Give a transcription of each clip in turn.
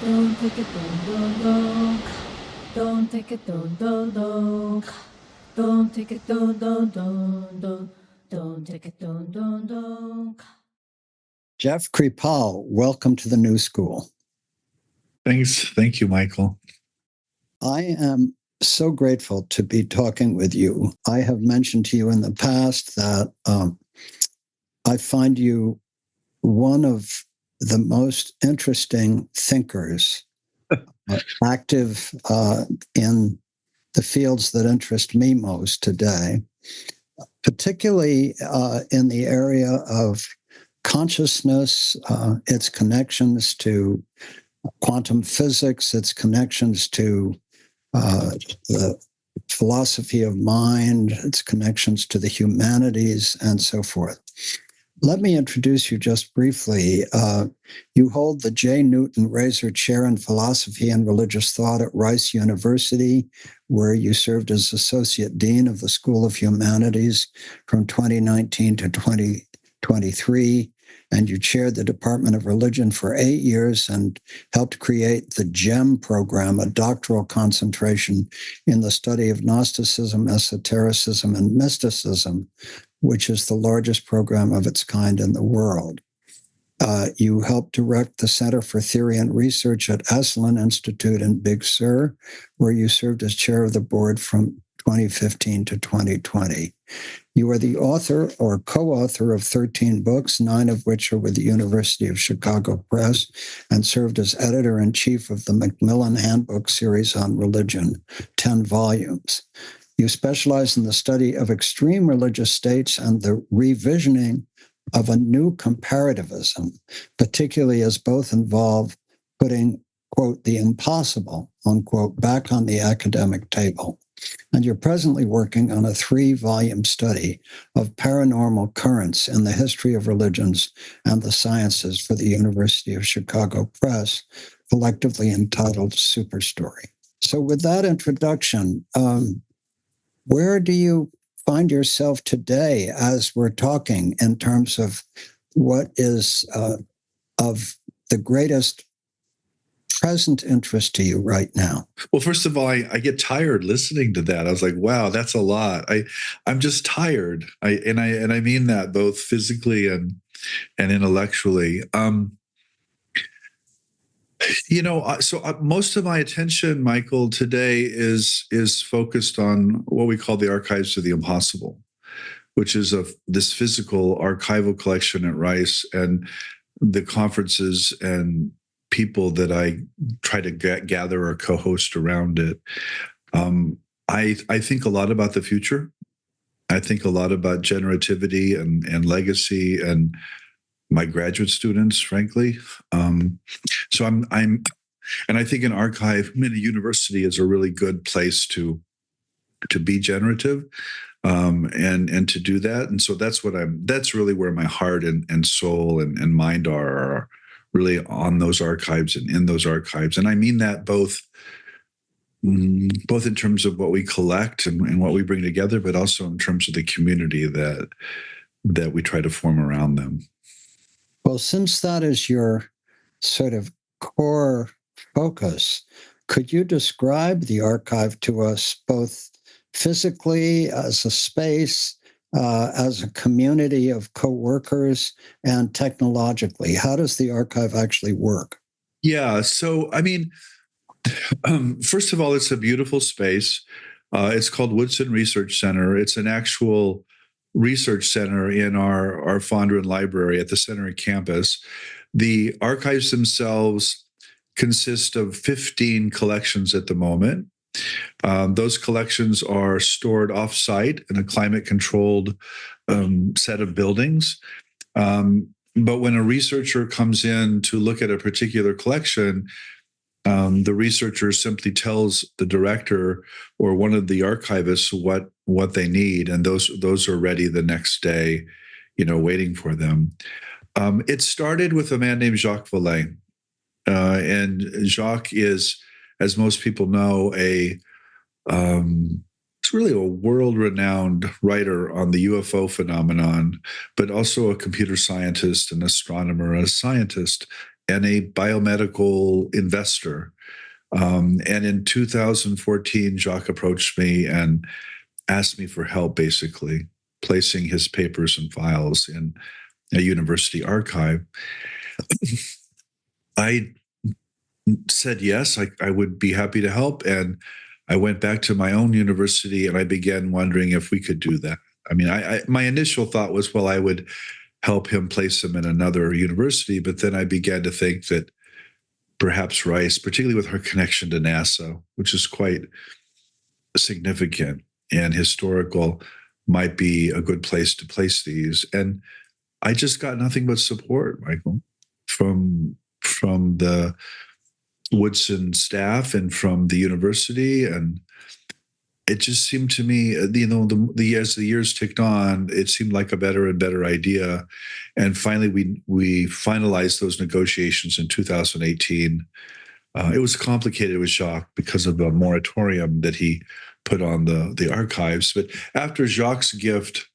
Don't take it, don't. Don't take it, don't. Don't take it, don't. Don't take it, don't. Jeff Kripal, welcome to the New School. Thanks. Thank you, Michael. I am so grateful to be talking with you. I have mentioned to you in the past that I find you one of the most interesting thinkers, active in the fields that interest me most today, particularly in the area of consciousness, its connections to quantum physics, its connections to the philosophy of mind, its connections to the humanities, and so forth. Let me introduce you just briefly. You hold the J. Newton Rayzor Chair in Philosophy and Religious Thought at Rice University, where you served as Associate Dean of the School of Humanities from 2019 to 2023, and you chaired the Department of Religion for 8 years and helped create the GEM program, a doctoral concentration in the study of Gnosticism, esotericism, and mysticism, which is the largest program of its kind in the world. You helped direct the Center for Theory and Research at Esalen Institute in Big Sur, where you served as chair of the board from 2015 to 2020. You are the author or co-author of 13 books, 9 of which are with the University of Chicago Press, and served as editor-in-chief of the Macmillan Handbook series on religion, 10 volumes. You specialize in the study of extreme religious states and the revisioning of a new comparativism, particularly as both involve putting, quote, the impossible, unquote, back on the academic table. And you're presently working on a 3-volume study of paranormal currents in the history of religions and the sciences for the University of Chicago Press, collectively entitled Superstory. So with that introduction, where do you find yourself today as we're talking in terms of what is of the greatest present interest to you right now? Well, first of all, I get tired listening to that. I was like, wow, that's a lot. I'm just tired. I mean that both physically and intellectually. Most of my attention, Michael, today is focused on what we call the Archives of the Impossible, which is this physical archival collection at Rice and the conferences and people that I try to gather or co-host around it. I think a lot about the future. I think a lot about generativity and legacy and my graduate students, frankly. So I think an archive in a university is a really good place to be generative, and to do that. And so that's really where my heart and soul and mind are really on those archives and in those archives. And I mean that both in terms of what we collect and what we bring together, but also in terms of the community that we try to form around them. Well, since that is your sort of core focus, could you describe the archive to us both physically as a space, as a community of co-workers, and technologically? How does the archive actually work? Yeah, so I mean, first of all, it's a beautiful space. It's called Woodson Research Center. It's an actual research center in our Fondren Library at the center campus. The archives themselves consist of 15 collections at the moment. Those collections are stored off-site in a climate-controlled set of buildings. But when a researcher comes in to look at a particular collection, the researcher simply tells the director or one of the archivists what they need, and those are ready the next day, waiting for them. It started with a man named Jacques Vallée, and Jacques is, as most people know, it's really a world-renowned writer on the UFO phenomenon, but also a computer scientist, an astronomer, a scientist, and a biomedical investor. And in 2014, Jacques approached me and asked me for help, basically placing his papers and files in a university archive. I said yes, I would be happy to help. And I went back to my own university and I began wondering if we could do that. I mean, my initial thought was, well, I would help him place him in another university. But then I began to think that perhaps Rice, particularly with her connection to NASA, which is quite significant and historical, might be a good place to place these. And I just got nothing but support, Michael, from the Woodson staff and from the university. And it just seemed to me, as the years ticked on, it seemed like a better and better idea. And finally, we finalized those negotiations in 2018. It was complicated with Jacques because of the moratorium that he put on the archives. But after Jacques' gift,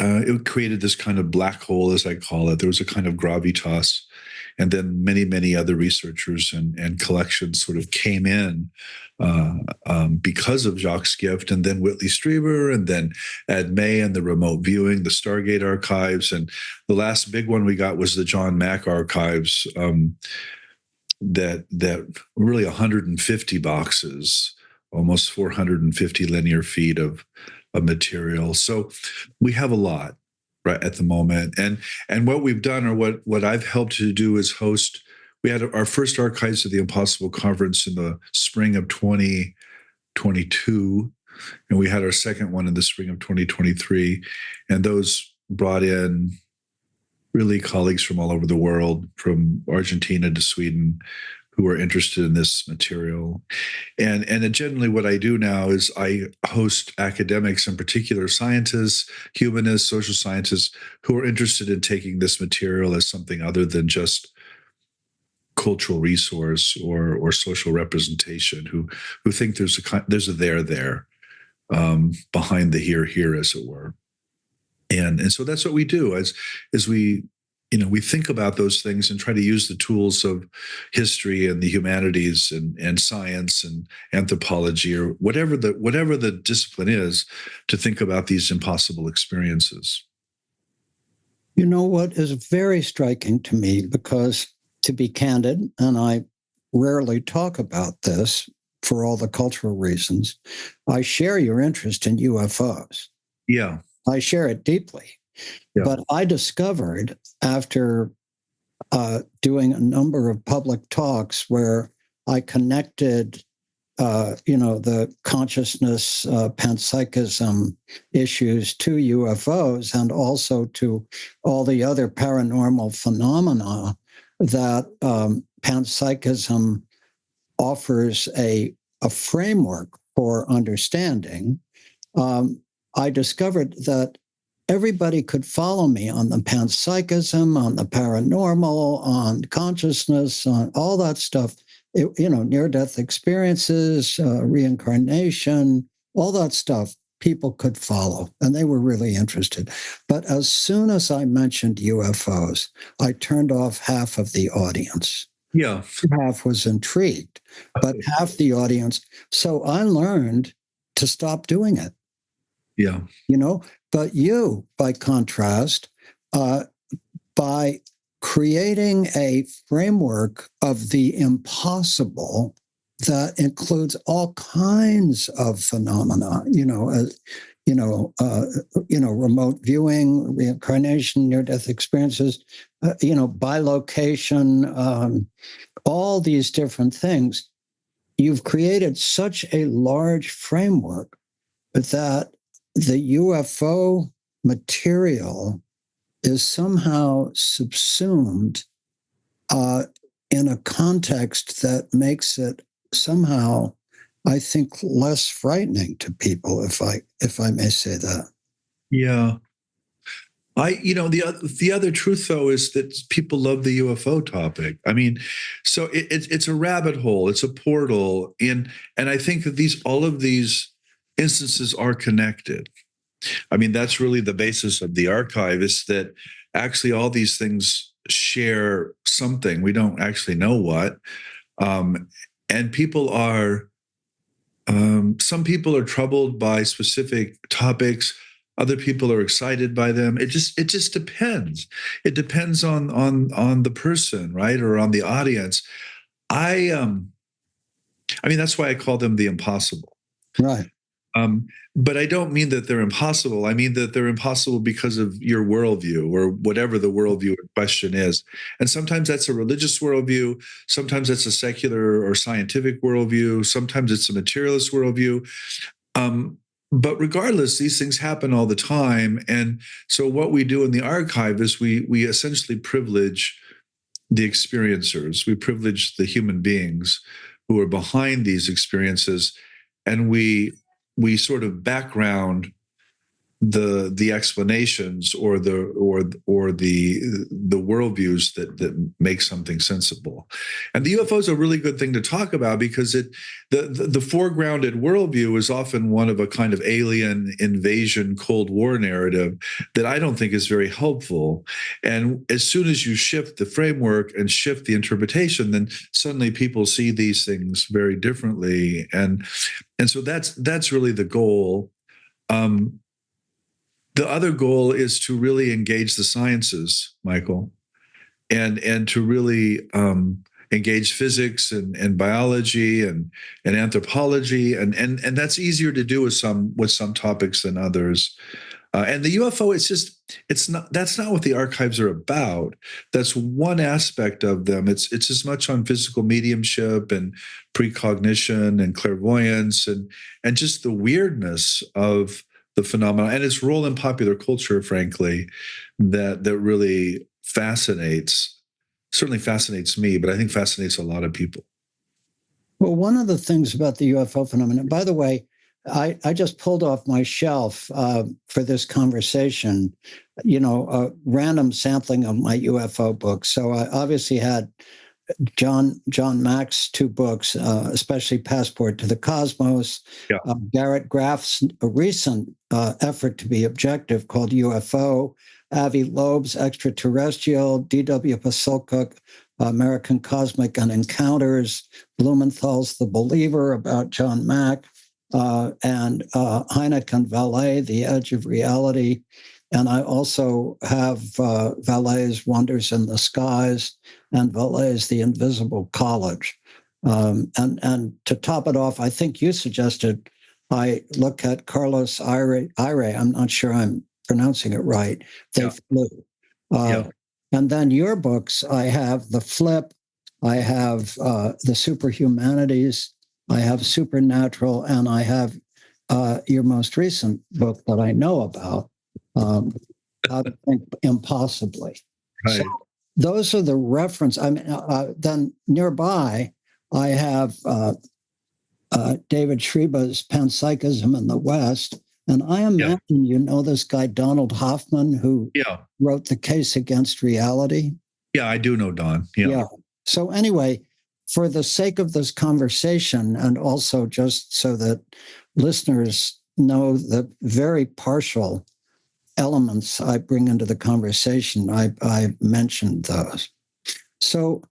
it created this kind of black hole, as I call it. There was a kind of gravitas. And then many, many other researchers and collections sort of came in because of Jacques' gift, and then Whitley Strieber, and then Ed May and the remote viewing, the Stargate archives. And the last big one we got was the John Mack archives, that really 150 boxes, almost 450 linear feet of material. So we have a lot right at the moment. And what we've done, or what I've helped to do, is host. We had our first Archives of the Impossible conference in the spring of 2022, and we had our second one in the spring of 2023. And those brought in really colleagues from all over the world, from Argentina to Sweden, who are interested in this material. And generally what I do now is I host academics, in particular scientists, humanists, social scientists, who are interested in taking this material as something other than just cultural resource or social representation, who think there's a there behind the here, as it were. And so that's what we do as we think about those things and try to use the tools of history and the humanities and science and anthropology, or whatever the discipline is, to think about these impossible experiences. You know what is very striking to me, because, to be candid, and I rarely talk about this for all the cultural reasons, I share your interest in UFOs. Yeah. I share it deeply. Yeah. But I discovered, after doing a number of public talks where I connected, the consciousness, panpsychism issues to UFOs, and also to all the other paranormal phenomena, that panpsychism offers a framework for understanding. I discovered that everybody could follow me on the panpsychism, on the paranormal, on consciousness, on all that stuff. Near-death experiences, reincarnation, all that stuff people could follow, and they were really interested. But as soon as I mentioned UFOs, I turned off half of the audience. Yeah. Half was intrigued, but half the audience. So I learned to stop doing it. Yeah. But you, by contrast, by creating a framework of the impossible that includes all kinds of phenomena, remote viewing, reincarnation, near-death experiences, bilocation, all these different things. You've created such a large framework that the UFO material is somehow subsumed in a context that makes it somehow, I think, less frightening to people, if I may say that. Yeah. The other truth, though, is that people love the UFO topic. I mean, so it's a rabbit hole, it's a portal, and I think that all of these instances are connected. I mean, that's really the basis of the archive, is that actually all these things share something. We don't actually know what. And people are, some people are troubled by specific topics. Other people are excited by them. It just depends. It depends on the person, right? Or on the audience. I mean, that's why I call them the impossible. Right. But I don't mean that they're impossible. I mean that they're impossible because of your worldview or whatever the worldview in question is. And sometimes that's a religious worldview. Sometimes that's a secular or scientific worldview. Sometimes it's a materialist worldview. But regardless, these things happen all the time. And so what we do in the archive is we essentially privilege the experiencers. We privilege the human beings who are behind these experiences. And we sort of background the explanations or the worldviews that make something sensible. And the UFO is a really good thing to talk about because the foregrounded worldview is often one of a kind of alien invasion Cold War narrative that I don't think is very helpful. And as soon as you shift the framework and shift the interpretation, then suddenly people see these things very differently. And so that's really the goal. The other goal is to really engage the sciences, Michael, and to really engage physics and biology and anthropology, and that's easier to do with some topics than others. And the UFO, that's not what the archives are about. That's one aspect of them. It's as much on physical mediumship and precognition and clairvoyance and just the weirdness of the phenomena and its role in popular culture, frankly, that really certainly fascinates me, but I think fascinates a lot of people. Well, one of the things about the UFO phenomenon, by the way, I just pulled off my shelf for this conversation, a random sampling of my UFO books. So I obviously had John Mack's two books, especially Passport to the Cosmos, yeah. Garrett Graff's recent effort to be objective called UFO, Avi Loeb's Extraterrestrial, D.W. Pasulka, American Cosmic and Encounters, Blumenthal's The Believer about John Mack, and Hynek and Vallée, The Edge of Reality. And I also have Vallée's Wonders in the Skies and Vallée's The Invisible College. And to top it off, I think you suggested I look at Carlos Aire. I'm not sure I'm pronouncing it right. They Flew. And then your books, I have The Flip, I have The Superhumanities, I have Supernatural, and I have your most recent book that I know about, How to Think Impossibly. Right. So those are the reference. I mean, then nearby, I have David Schreba's Panpsychism in the West. And I imagine you know this guy, Donald Hoffman, who wrote The Case Against Reality. Yeah, I do know Don. Yeah. So anyway, for the sake of this conversation, and also just so that listeners know the very partial elements I bring into the conversation, I mentioned those. So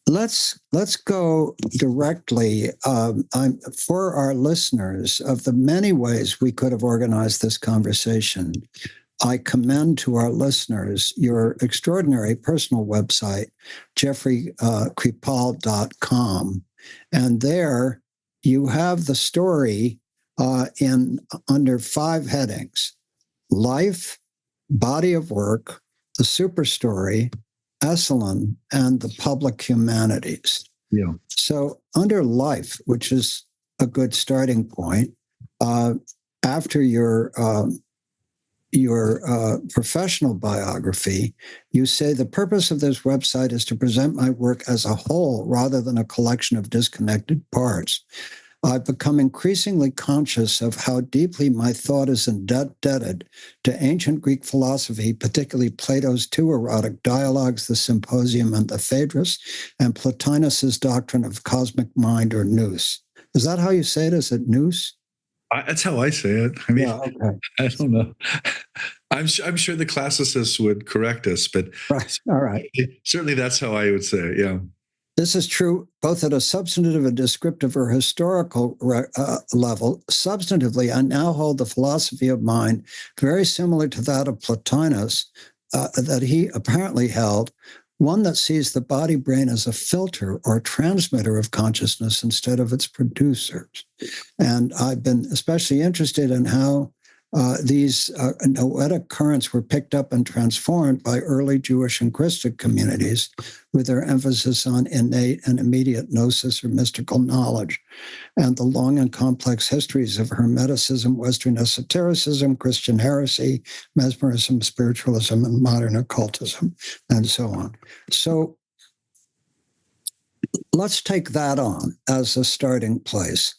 let's go directly for our listeners. Of the many ways we could have organized this conversation, I commend to our listeners your extraordinary personal website, jeffreykripal.com. And there you have the story in under 5 headings: life, body of work, the super story, Esalen, and the public humanities. Yeah. So under life, which is a good starting point, after your professional biography, you say the purpose of this website is to present my work as a whole rather than a collection of disconnected parts. I've become increasingly conscious of how deeply my thought is indebted to ancient Greek philosophy, particularly Plato's 2 erotic dialogues, the Symposium and the Phaedrus, and Plotinus's doctrine of cosmic mind, or nous. Is that how you say it? Is it nous? That's how I say it. I mean, Yeah, okay. I don't know. I'm sure the classicists would correct us, but Right. All right. certainly that's how I would say it. Yeah. This is true both at a substantive and descriptive or historical level. Substantively, I now hold the philosophy of mind very similar to that of Plotinus, that he apparently held, one that sees the body brain as a filter or transmitter of consciousness instead of its producers. And I've been especially interested in how these noetic currents were picked up and transformed by early Jewish and Christian communities with their emphasis on innate and immediate gnosis or mystical knowledge, and the long and complex histories of Hermeticism, Western esotericism, Christian heresy, mesmerism, spiritualism, and modern occultism, and so on. So let's take that on as a starting place.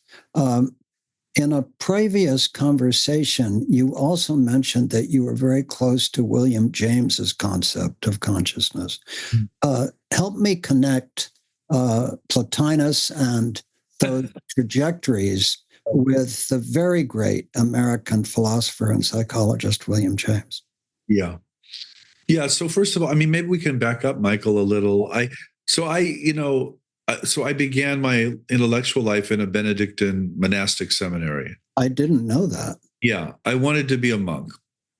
In a previous conversation, you also mentioned that you were very close to William James's concept of consciousness. Help me connect Plotinus and those trajectories with the very great American philosopher and psychologist, William James. Yeah. Yeah. So first of all, I mean, maybe we can back up, Michael, a little. So I began my intellectual life in a Benedictine monastic seminary. I didn't know that. Yeah. I wanted to be a monk.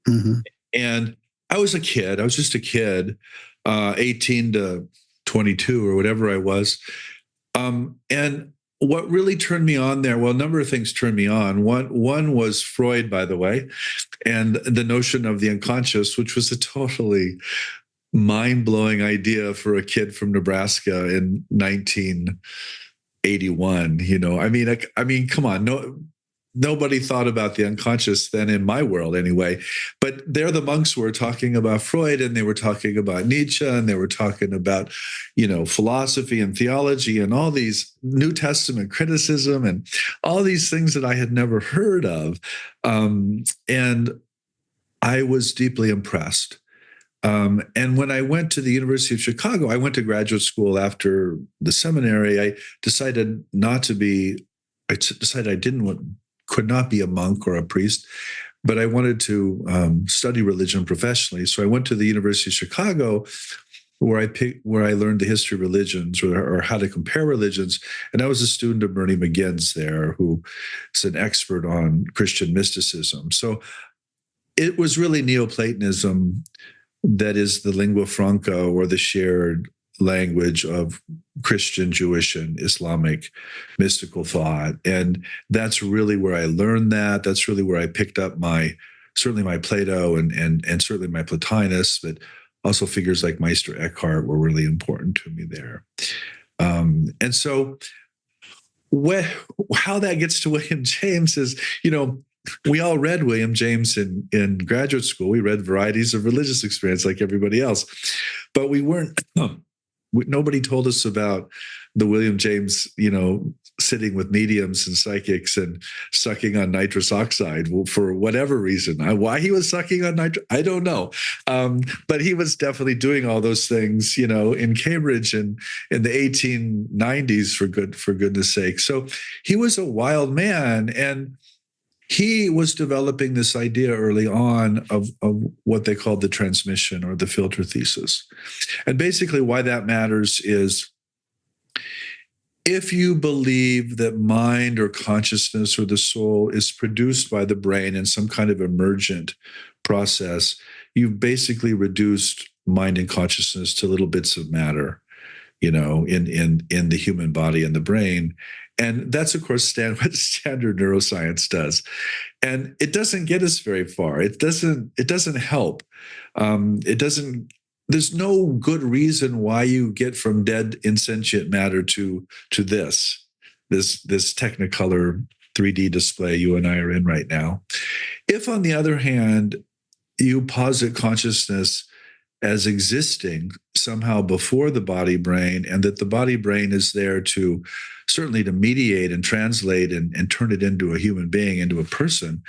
Mm-hmm. And I was a kid. I was just a kid, 18 to 22 or whatever I was. And what really turned me on there, well, a number of things turned me on. One was Freud, by the way, and the notion of the unconscious, which was a totally mind-blowing idea for a kid from Nebraska in 1981. I mean, come on, nobody thought about the unconscious then in my world anyway. But there the monks were talking about Freud, and they were talking about Nietzsche, and they were talking about, philosophy and theology and all these New Testament criticism and all these things that I had never heard of. And I was deeply impressed. And when I went to the University of Chicago, I went to graduate school after the seminary. I decided I could not be a monk or a priest, but I wanted to study religion professionally. So I went to the University of Chicago, where I learned the history of religions or how to compare religions. And I was a student of Bernie McGinn's there, who is an expert on Christian mysticism. So it was really Neoplatonism that is the lingua franca, or the shared language of Christian, Jewish, and Islamic mystical thought. And that's really where I learned that. That's really where I picked up certainly my Plato and certainly my Plotinus, but also figures like Meister Eckhart were really important to me there. And so how that gets to William James is, we all read William James in graduate school. We read Varieties of Religious Experience like everybody else, but nobody told us about the William James, sitting with mediums and psychics and sucking on nitrous oxide for whatever reason. Why he was sucking on nitrous, I don't know. But he was definitely doing all those things, in Cambridge and in the 1890s, for goodness sake. So he was a wild man, and he was developing this idea early on of what they called the transmission or the filter thesis. And basically why that matters is, if you believe that mind or consciousness or the soul is produced by the brain in some kind of emergent process, you've basically reduced mind and consciousness to little bits of matter, in the human body and the brain. And that's, of course, what standard neuroscience does. And it doesn't get us very far. It doesn't help. There's no good reason why you get from dead insentient matter to this Technicolor 3D display you and I are in right now. If, on the other hand, you posit consciousness as existing somehow before the body brain, and that the body brain is there to certainly to mediate and translate and turn it into a human being, into a person,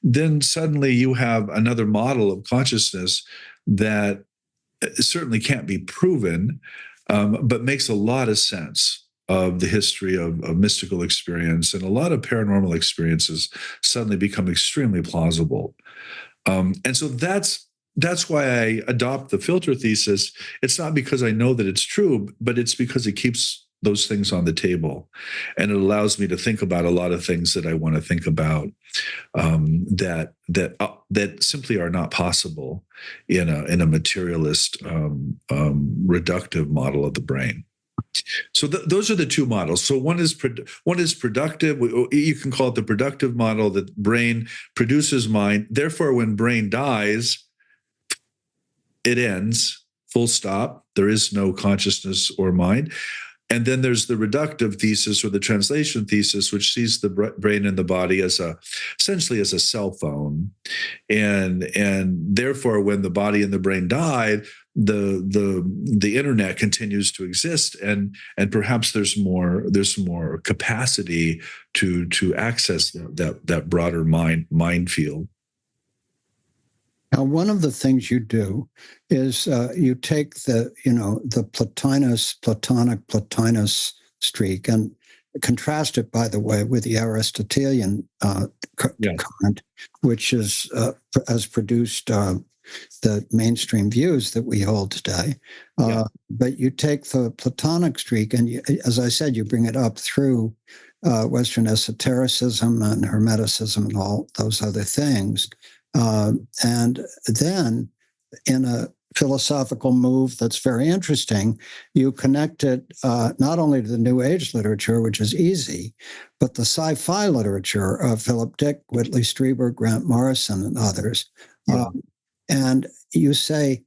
then suddenly you have another model of consciousness that certainly can't be proven, but makes a lot of sense. of the history of mystical experience, and a lot of paranormal experiences suddenly become extremely plausible. And so that's why I adopt the filter thesis. It's not because I know that it's true, but it's because it keeps those things on the table, and it allows me to think about a lot of things that I want to think about, that simply are not possible in a materialist, reductive model of the brain. So those are the two models. So one is productive. You can call it the productive model, that brain produces mind. Therefore, when brain dies, it ends, full stop. There is no consciousness or mind. And then there's the reductive thesis, or the translation thesis, which sees the brain and the body as essentially as a cell phone. And therefore, when the body and the brain died, the internet continues to exist, and perhaps there's more capacity to access that broader mind field. Now, one of the things you do is you take the Platonic streak, and contrast it, by the way, with the Aristotelian current, which has produced the mainstream views that we hold today. But you take the Platonic streak, and as I said, you bring it up through Western esotericism and Hermeticism and all those other things. And then, in a philosophical move that's very interesting, you connect it not only to the New Age literature, which is easy, but the sci-fi literature of Philip Dick, Whitley Strieber, Grant Morrison, and others. And you say,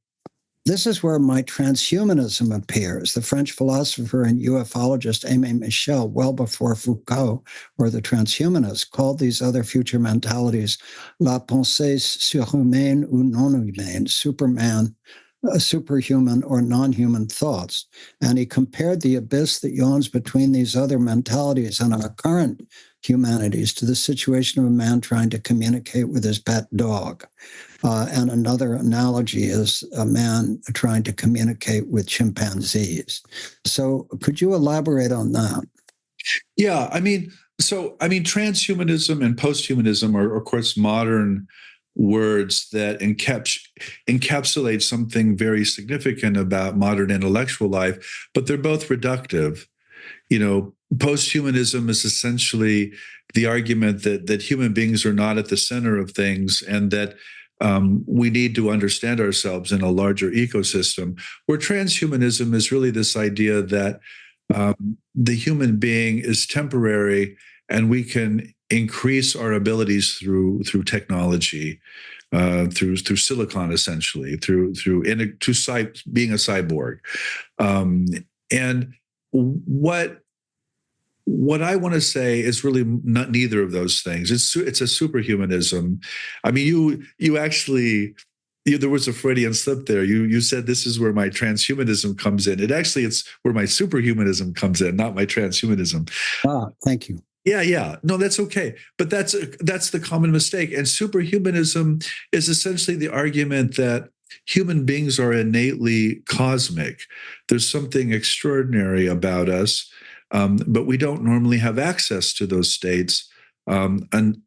this is where my transhumanism appears. The French philosopher and ufologist Aimé Michel, well before Foucault or the transhumanists, called these other future mentalities la pensée surhumaine ou non-humaine, Superman, superhuman or non-human thoughts. And he compared the abyss that yawns between these other mentalities and our current humanities to the situation of a man trying to communicate with his pet dog. And another analogy is a man trying to communicate with chimpanzees. So could you elaborate on that? Yeah, transhumanism and posthumanism are, of course, modern words that encapsulate something very significant about modern intellectual life, but they're both reductive. Posthumanism is essentially the argument that human beings are not at the center of things, and that we need to understand ourselves in a larger ecosystem, where transhumanism is really this idea that the human being is temporary, and we can increase our abilities through technology, through silicon, essentially, through being a cyborg. And what I want to say is really not neither of those things. It's a superhumanism. You actually, there was a Freudian slip there. You said this is where my transhumanism comes in. It's where my superhumanism comes in, not my transhumanism. Thank you. Yeah. No, that's okay. But that's the common mistake. And superhumanism is essentially the argument that human beings are innately cosmic. There's something extraordinary about us, but we don't normally have access to those states until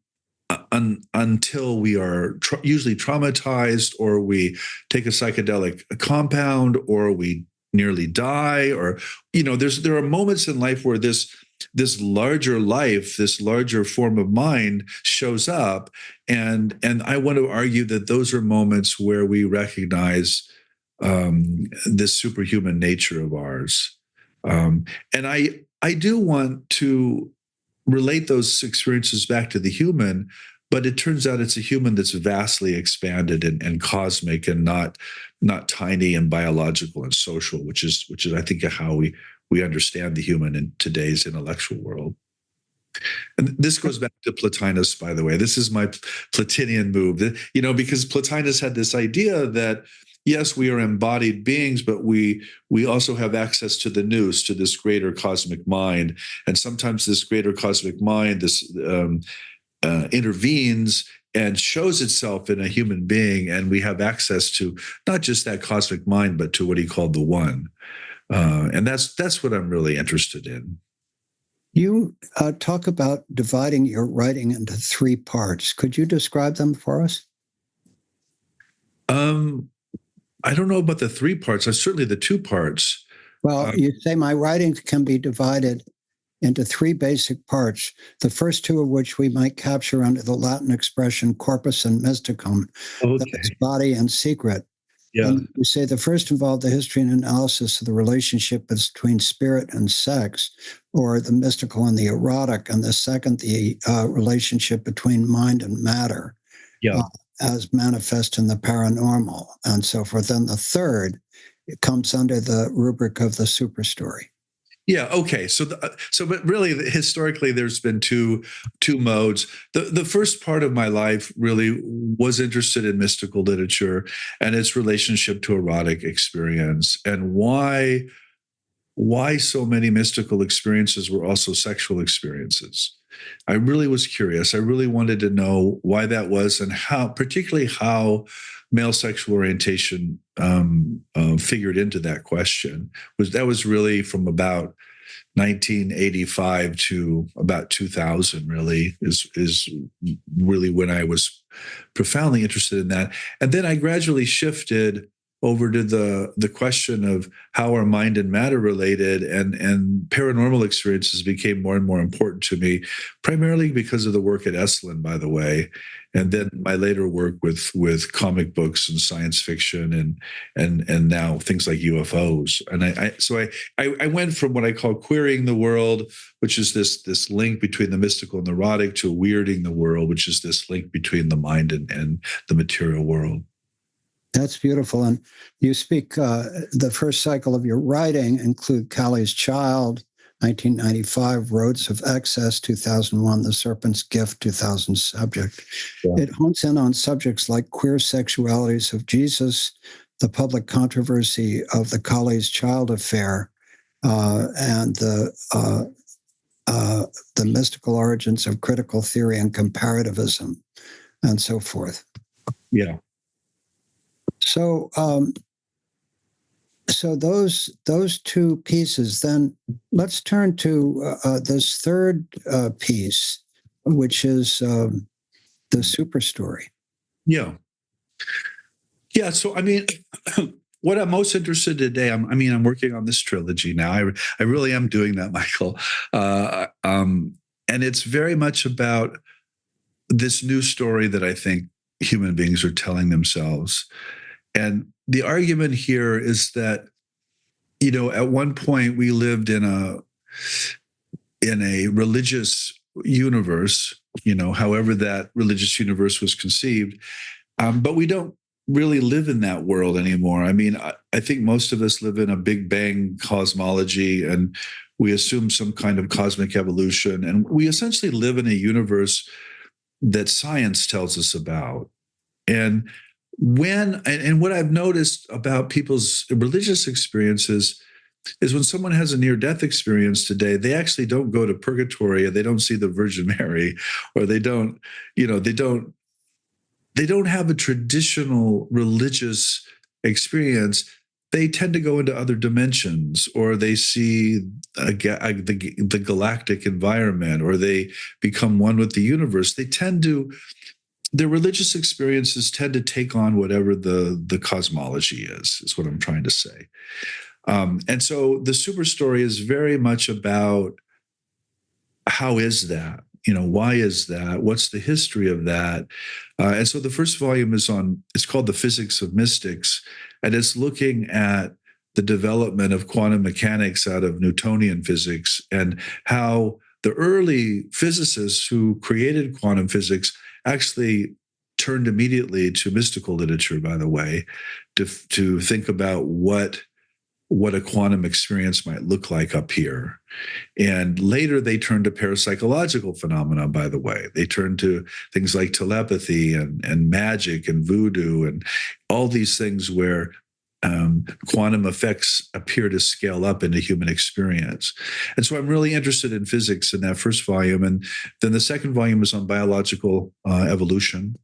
we are usually traumatized, or we take a psychedelic compound, or we nearly die, or there are moments in life where this larger life, this larger form of mind shows up, and I want to argue that those are moments where we recognize this superhuman nature of ours, and I do want to relate those experiences back to the human, but it turns out it's a human that's vastly expanded and cosmic, and not tiny and biological and social, which is I think how we understand the human in today's intellectual world. And this goes back to Plotinus, by the way. This is my Plotinian move, because Plotinus had this idea that, yes, we are embodied beings, but we also have access to the nous, to this greater cosmic mind. And sometimes this greater cosmic mind, intervenes and shows itself in a human being, and we have access to not just that cosmic mind, but to what he called the one. And that's what I'm really interested in. You talk about dividing your writing into 3 parts. Could you describe them for us? I don't know about the 3 parts. Certainly the 2 parts. Well, you say my writings can be divided into 3 basic parts, the first 2 of which we might capture under the Latin expression corpus and mysticum, that's body and secret. Yeah. And you say the first involved the history and analysis of the relationship between spirit and sex, or the mystical and the erotic, and the second, the relationship between mind and matter, as manifest in the paranormal, and so forth. And the third, it comes under the rubric of the super story. Yeah. Okay. But really, historically, there's been two modes. The first part of my life really was interested in mystical literature and its relationship to erotic experience, and why so many mystical experiences were also sexual experiences. I really was curious. I really wanted to know why that was, and particularly how male sexual orientation figured into that question. That was really from about 1985 to about 2000. Really is really when I was profoundly interested in that, and then I gradually shifted over to the question of how are mind and matter related, and paranormal experiences became more and more important to me, primarily because of the work at Esalen, by the way, and then my later work with comic books and science fiction and now things like UFOs. And I went from what I call querying the world, which is this link between the mystical and the erotic, to weirding the world, which is this link between the mind and the material world. That's beautiful. And you speak, the first cycle of your writing include Kali's Child, 1995, Roads of Excess, 2001, The Serpent's Gift, 2000 subject. Yeah. It hones in on subjects like queer sexualities of Jesus, the public controversy of the Kali's Child affair, and the mystical origins of critical theory and comparativism, and so forth. Yeah. So, so those 2 pieces. Then let's turn to this third piece, which is the super story. Yeah. Yeah. So, I mean, what I'm most interested in today, I'm working on this trilogy now. I really am doing that, Michael. And it's very much about this new story that I think human beings are telling themselves. And the argument here is that, at one point we lived in a religious universe, however that religious universe was conceived, but we don't really live in that world anymore. I mean, I think most of us live in a Big Bang cosmology, and we assume some kind of cosmic evolution, and we essentially live in a universe that science tells us about. And what I've noticed about people's religious experiences is when someone has a near-death experience today, they actually don't go to purgatory, and they don't see the Virgin Mary, or they don't have a traditional religious experience. They tend to go into other dimensions, or they see the galactic environment, or they become one with the universe. Their religious experiences tend to take on whatever the cosmology is what I'm trying to say. And so the super story is very much about how is that? Why is that? What's the history of that? And so the first volume it's called The Physics of Mystics, and it's looking at the development of quantum mechanics out of Newtonian physics, and how the early physicists who created quantum physics actually turned immediately to mystical literature, by the way, to think about what a quantum experience might look like up here. And later they turned to parapsychological phenomena, by the way. They turned to things like telepathy and magic and voodoo and all these things where quantum effects appear to scale up into human experience. And so I'm really interested in physics in that first volume. And then the second volume is on biological evolution.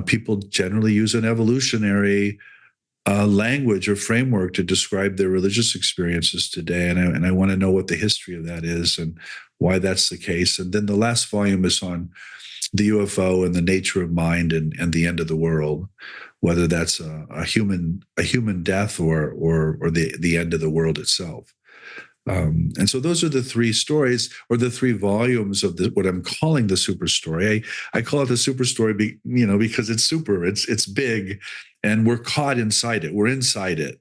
People generally use an evolutionary language or framework to describe their religious experiences today. And I want to know what the history of that is and why that's the case. And then the last volume is on the UFO and the nature of mind and the end of the world, whether that's a human death or the end of the world itself. And so those are the three stories, or the three volumes of what I'm calling the super story. I call it the super story, because it's super, it's big, and we're caught inside it. We're inside it,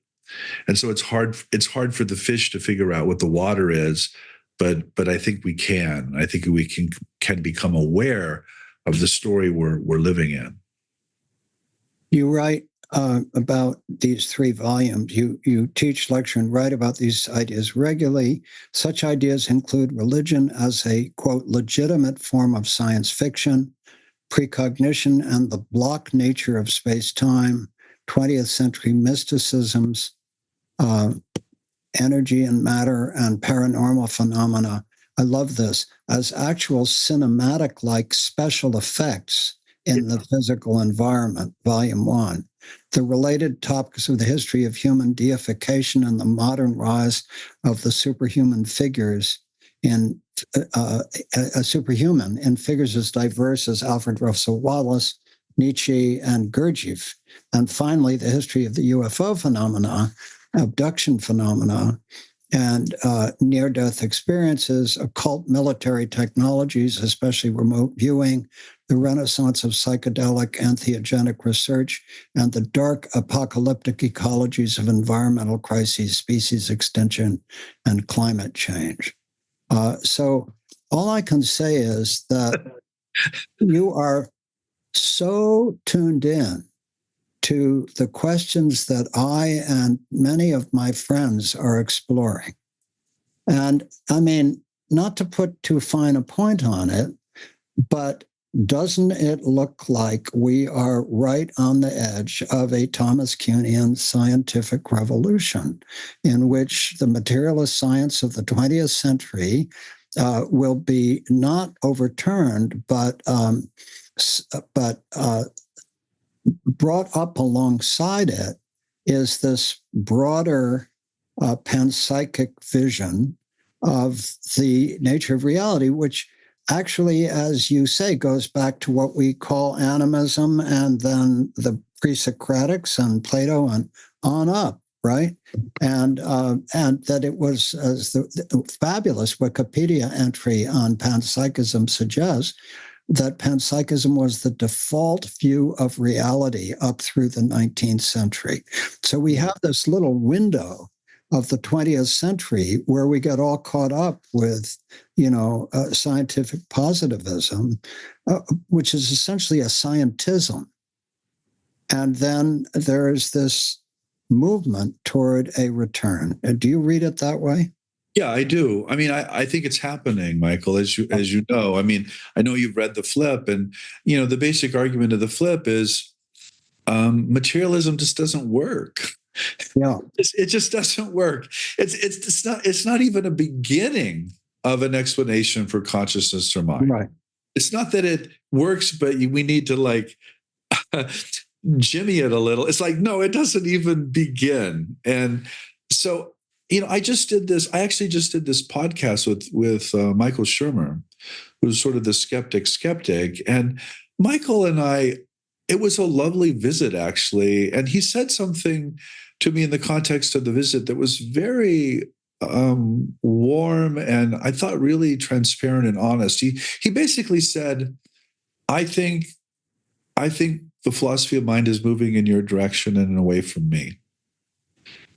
and so it's hard. It's hard for the fish to figure out what the water is, but I think we can. I think we can become aware of the story we're living in. You write about these three volumes. You teach, lecture, and write about these ideas regularly. Such ideas include religion as a, quote, legitimate form of science fiction, precognition and the block nature of space-time, 20th century mysticisms, energy and matter, and paranormal phenomena. I love this, as actual cinematic-like special effects in the physical environment, volume 1. The related topics of the history of human deification and the modern rise of the superhuman figures in a superhuman in figures as diverse as Alfred Russel Wallace, Nietzsche, and Gurdjieff. And finally, the history of the UFO phenomena, abduction phenomena, and near-death experiences, occult military technologies, especially remote viewing, the renaissance of psychedelic entheogenic research, and the dark apocalyptic ecologies of environmental crises, species extinction, and climate change. So all I can say is that you are so tuned in to the questions that I and many of my friends are exploring. And I mean, not to put too fine a point on it, but doesn't it look like we are right on the edge of a Thomas Kuhnian scientific revolution in which the materialist science of the 20th century will be not overturned, but brought up alongside it is this broader panpsychic vision of the nature of reality, which actually, as you say, goes back to what we call animism and then the pre-Socratics and Plato and on up, right? And that it was, as the fabulous Wikipedia entry on panpsychism suggests, that panpsychism was the default view of reality up through the 19th century. So we have this little window of the 20th century where we get all caught up with, scientific positivism, which is essentially a scientism. And then there is this movement toward a return. Do you read it that way? Yeah, I do. I mean, I think it's happening, Michael, as you know. I mean, I know you've read The Flip, and the basic argument of The Flip is materialism just doesn't work. Yeah, it just doesn't work. It's not even a beginning of an explanation for consciousness or mind. right. It's not that it works, but we need to jimmy it a little. It's like, no, it doesn't even begin. And so, I actually just did this podcast with Michael Lerner, who's sort of the skeptic. And Michael and I, it was a lovely visit, actually. And he said something to me in the context of the visit that was very warm and I thought really transparent and honest. He basically said, I think the philosophy of mind is moving in your direction and away from me.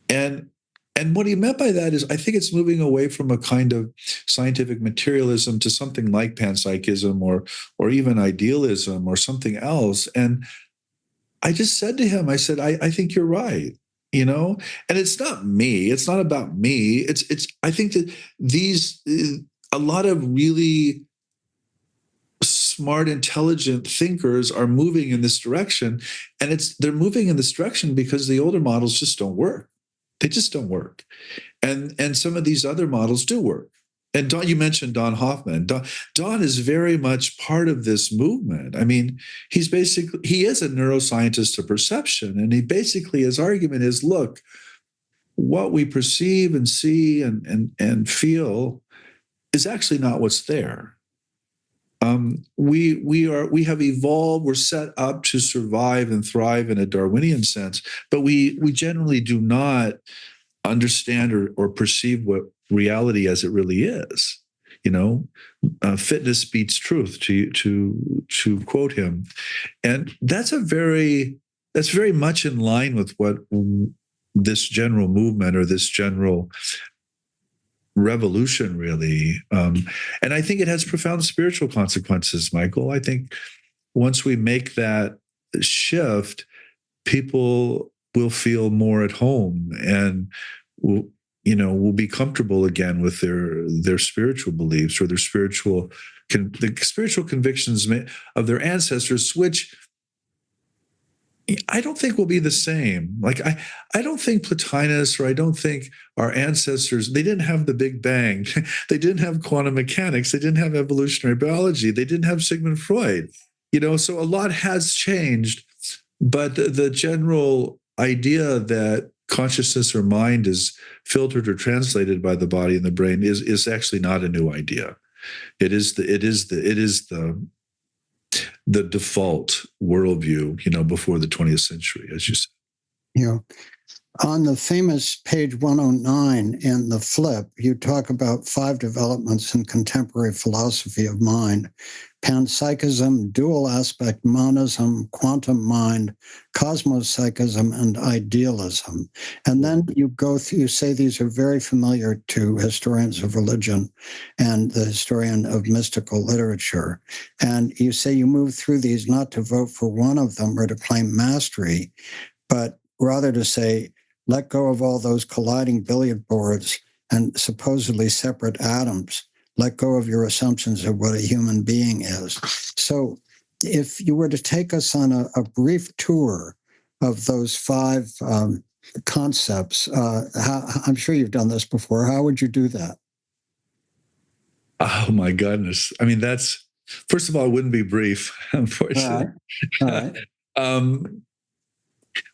And what he meant by that is I think it's moving away from a kind of scientific materialism to something like panpsychism or even idealism or something else. And I just said to him, I said, I think you're right, and it's not me. It's not about me. I think that a lot of really smart, intelligent thinkers are moving in this direction. And they're moving in this direction because the older models just don't work. They just don't work. And some of these other models do work. And Don, you mentioned Don Hoffman. Don is very much part of this movement. I mean, he is a neuroscientist of perception, and his argument is, look, what we perceive and see and feel is actually not what's there. We have evolved. We're set up to survive and thrive in a Darwinian sense, but we generally do not understand or perceive what reality as it really is. Fitness beats truth, to quote him, and that's very much in line with what this general movement or this general revolution really, and I think it has profound spiritual consequences, Michael. I think once we make that shift, people will feel more at home and will be comfortable again with their spiritual beliefs or the spiritual convictions of their ancestors, which I don't think will be the same. Like I don't think Plotinus, or I don't think our ancestors, they didn't have the Big Bang. They didn't have quantum mechanics. They didn't have evolutionary biology. They didn't have Sigmund Freud. So a lot has changed, but the general idea that consciousness or mind is filtered or translated by the body and the brain is actually not a new idea. It is the default worldview, before the 20th century, as you said. Yeah. On the famous page 109 in the flip, you talk about 5 developments in contemporary philosophy of mind: panpsychism, dual aspect monism, quantum mind, cosmopsychism, and idealism. And then you say these are very familiar to historians of religion and the historian of mystical literature. And you say you move through these not to vote for one of them or to claim mastery, but rather to say, let go of all those colliding billiard boards and supposedly separate atoms. Let go of your assumptions of what a human being is. So if you were to take us on a brief tour of those 5 concepts, I'm sure you've done this before. How would you do that? Oh, my goodness. I mean, first of all, it wouldn't be brief, unfortunately. All right.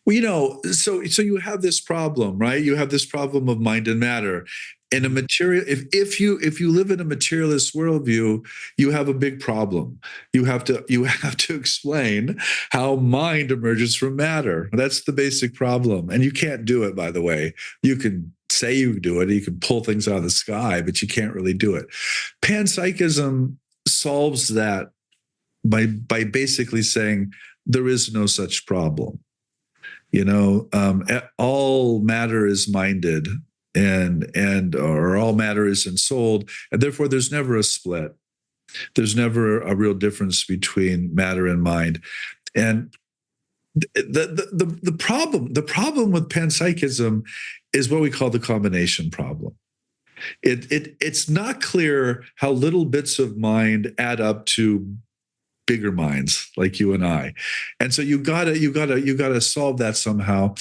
Well, so you have this problem, right? You have this problem of mind and matter. In a material, if you live in a materialist worldview, you have a big problem. You have to explain how mind emerges from matter. That's the basic problem, and you can't do it. By the way, you can say you do it. You can pull things out of the sky, but you can't really do it. Panpsychism solves that by basically saying there is no such problem. All matter is minded, or all matter is ensouled, and therefore there's never a split. There's never a real difference between matter and mind. And the problem with panpsychism is what we call the combination problem. It's not clear how little bits of mind add up to bigger minds like you and I. And so you gotta solve that somehow.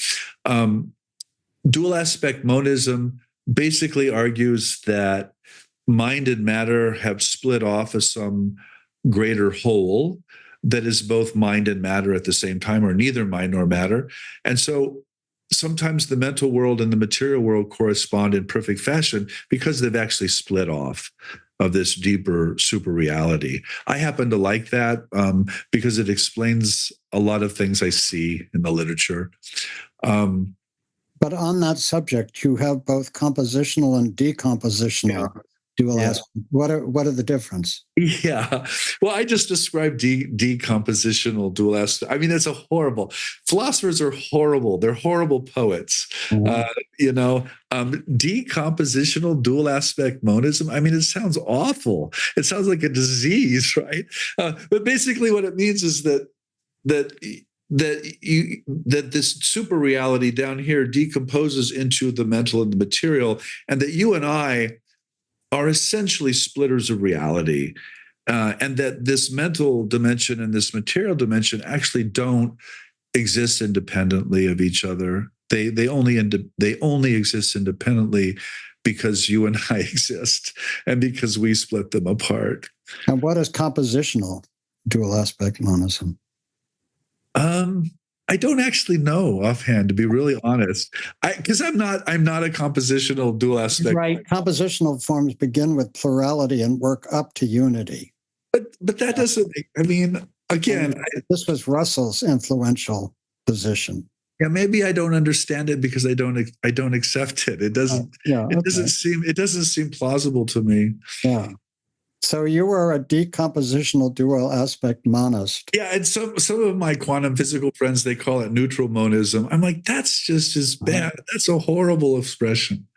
Dual aspect monism basically argues that mind and matter have split off as some greater whole that is both mind and matter at the same time, or neither mind nor matter. And so sometimes the mental world and the material world correspond in perfect fashion because they've actually split off of this deeper super reality. I happen to like that because it explains a lot of things I see in the literature. But on that subject, you have both compositional and decompositional dual aspect. What are the difference? Yeah. Well, I just described decompositional dual aspect. I mean, it's philosophers are horrible. They're horrible poets. Decompositional dual aspect monism. I mean, it sounds awful. It sounds like a disease, right? But basically what it means is that this super reality down here decomposes into the mental and the material, and that you and I are essentially splitters of reality, and that this mental dimension and this material dimension actually don't exist independently of each other. They only exist independently because you and I exist, and because we split them apart. And what is compositional dual aspect monism? I don't actually know offhand, to be really honest, because I'm not a compositional dual aspect. Right. Compositional forms begin with plurality and work up to unity. But that doesn't. I mean, again, this was Russell's influential position. Yeah, maybe I don't understand it because I don't accept it. It doesn't. It doesn't seem plausible to me. Yeah. So you were a decompositional dual aspect monist. Yeah, and some of my quantum physical friends, they call it neutral monism. I'm like, that's just as bad. That's a horrible expression.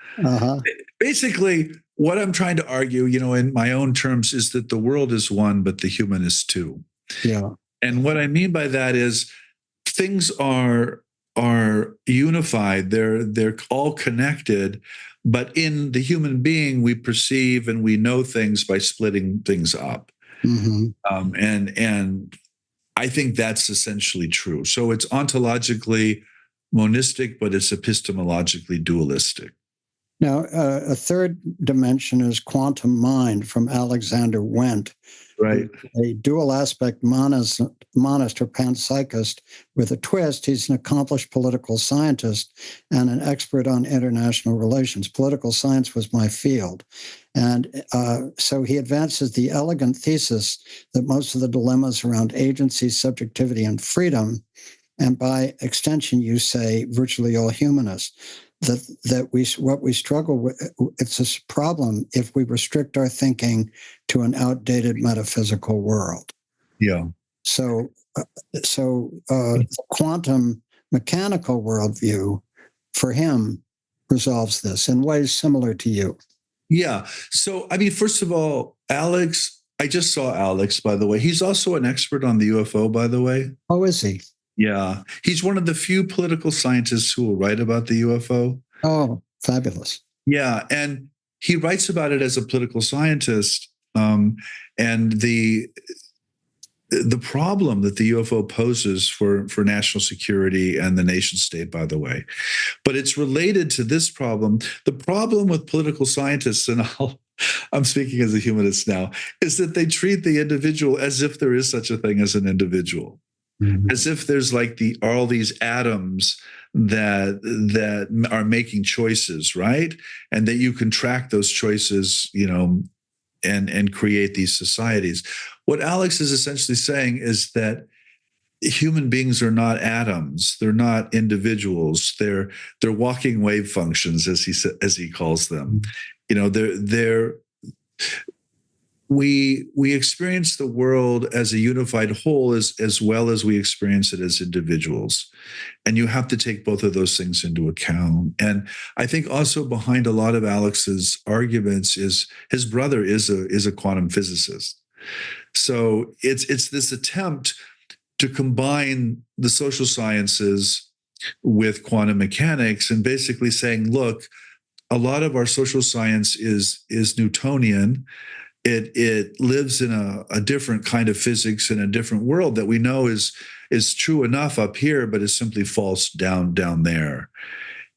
Basically, what I'm trying to argue, in my own terms, is that the world is one, but the human is two. Yeah. And what I mean by that is things are unified. They're all connected. But in the human being, we perceive and we know things by splitting things up. Mm-hmm. And I think that's essentially true. So it's ontologically monistic, but it's epistemologically dualistic. Now, a third dimension is quantum mind from Alexander Wendt. Right. A dual aspect monist or panpsychist with a twist. He's an accomplished political scientist and an expert on international relations. Political science was my field. And so he advances the elegant thesis that most of the dilemmas around agency, subjectivity, and freedom, and by extension, you say virtually all humanists, what we struggle with, it's a problem if we restrict our thinking to an outdated metaphysical world. Yeah. So the quantum mechanical worldview for him resolves this in ways similar to you. Yeah. So, I mean, first of all, Alex, I just saw Alex, by the way. He's also an expert on the UFO, by the way. Oh, is he? Yeah. He's one of the few political scientists who will write about the UFO. Oh, fabulous. Yeah. And he writes about it as a political scientist. And the problem that the UFO poses for national security and the nation state, by the way. But it's related to this problem. The problem with political scientists, and I'm speaking as a humanist now, is that they treat the individual as if there is such a thing as an individual. Mm-hmm. As if there's like all these atoms that are making choices, right? And that you can track those choices, and create these societies. What Alex is essentially saying is that human beings are not atoms; they're not individuals. They're walking wave functions, as he calls them. We experience the world as a unified whole as well as we experience it as individuals. And you have to take both of those things into account. And I think also behind a lot of Alex's arguments is his brother is a quantum physicist. So it's this attempt to combine the social sciences with quantum mechanics and basically saying, look, a lot of our social science is Newtonian. It lives in a different kind of physics in a different world that we know is true enough up here, but is simply false down there.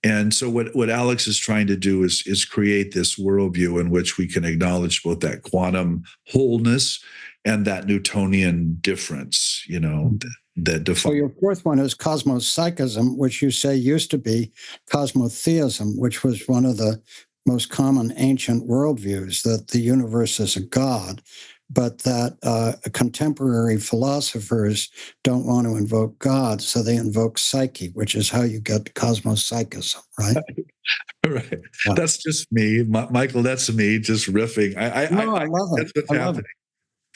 And so what Alex is trying to do is create this worldview in which we can acknowledge both that quantum wholeness and that Newtonian difference, that defines. So your fourth one is cosmopsychism, which you say used to be cosmotheism, which was one of the most common ancient worldviews, that the universe is a god, but that contemporary philosophers don't want to invoke God, so they invoke psyche, which is how you get cosmopsychism, right? Right. Yeah. That's just me, Michael. That's me just riffing. I love it. That's what's happening.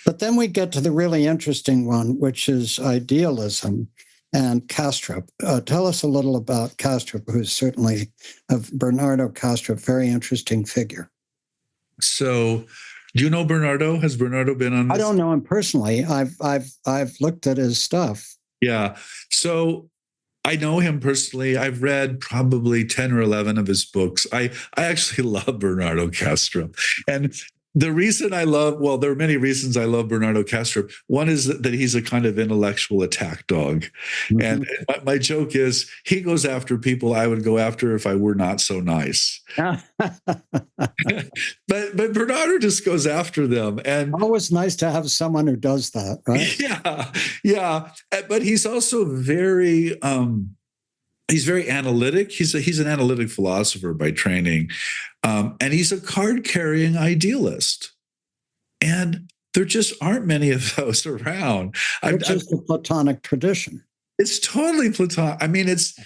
But then we get to the really interesting one, which is idealism and Kastrup. Tell us a little about Kastrup, who's certainly Bernardo Kastrup, very interesting figure. So, do you know Bernardo? Has Bernardo been on this? I don't know him personally. I've looked at his stuff. Yeah. So I know him personally. I've read probably 10 or 11 of his books. I actually love Bernardo Kastrup. And The reason I love, well, there are many reasons I love Bernardo Kastrup. One is that he's a kind of intellectual attack dog. Mm-hmm. And my joke is he goes after people I would go after if I were not so nice. but Bernardo just goes after them. And always nice to have someone who does that, right? Yeah. But he's also very he's very analytic. He's an analytic philosopher by training. And he's a card-carrying idealist. And there just aren't many of those around. Which is the Platonic tradition. It's totally Platonic. I mean, it's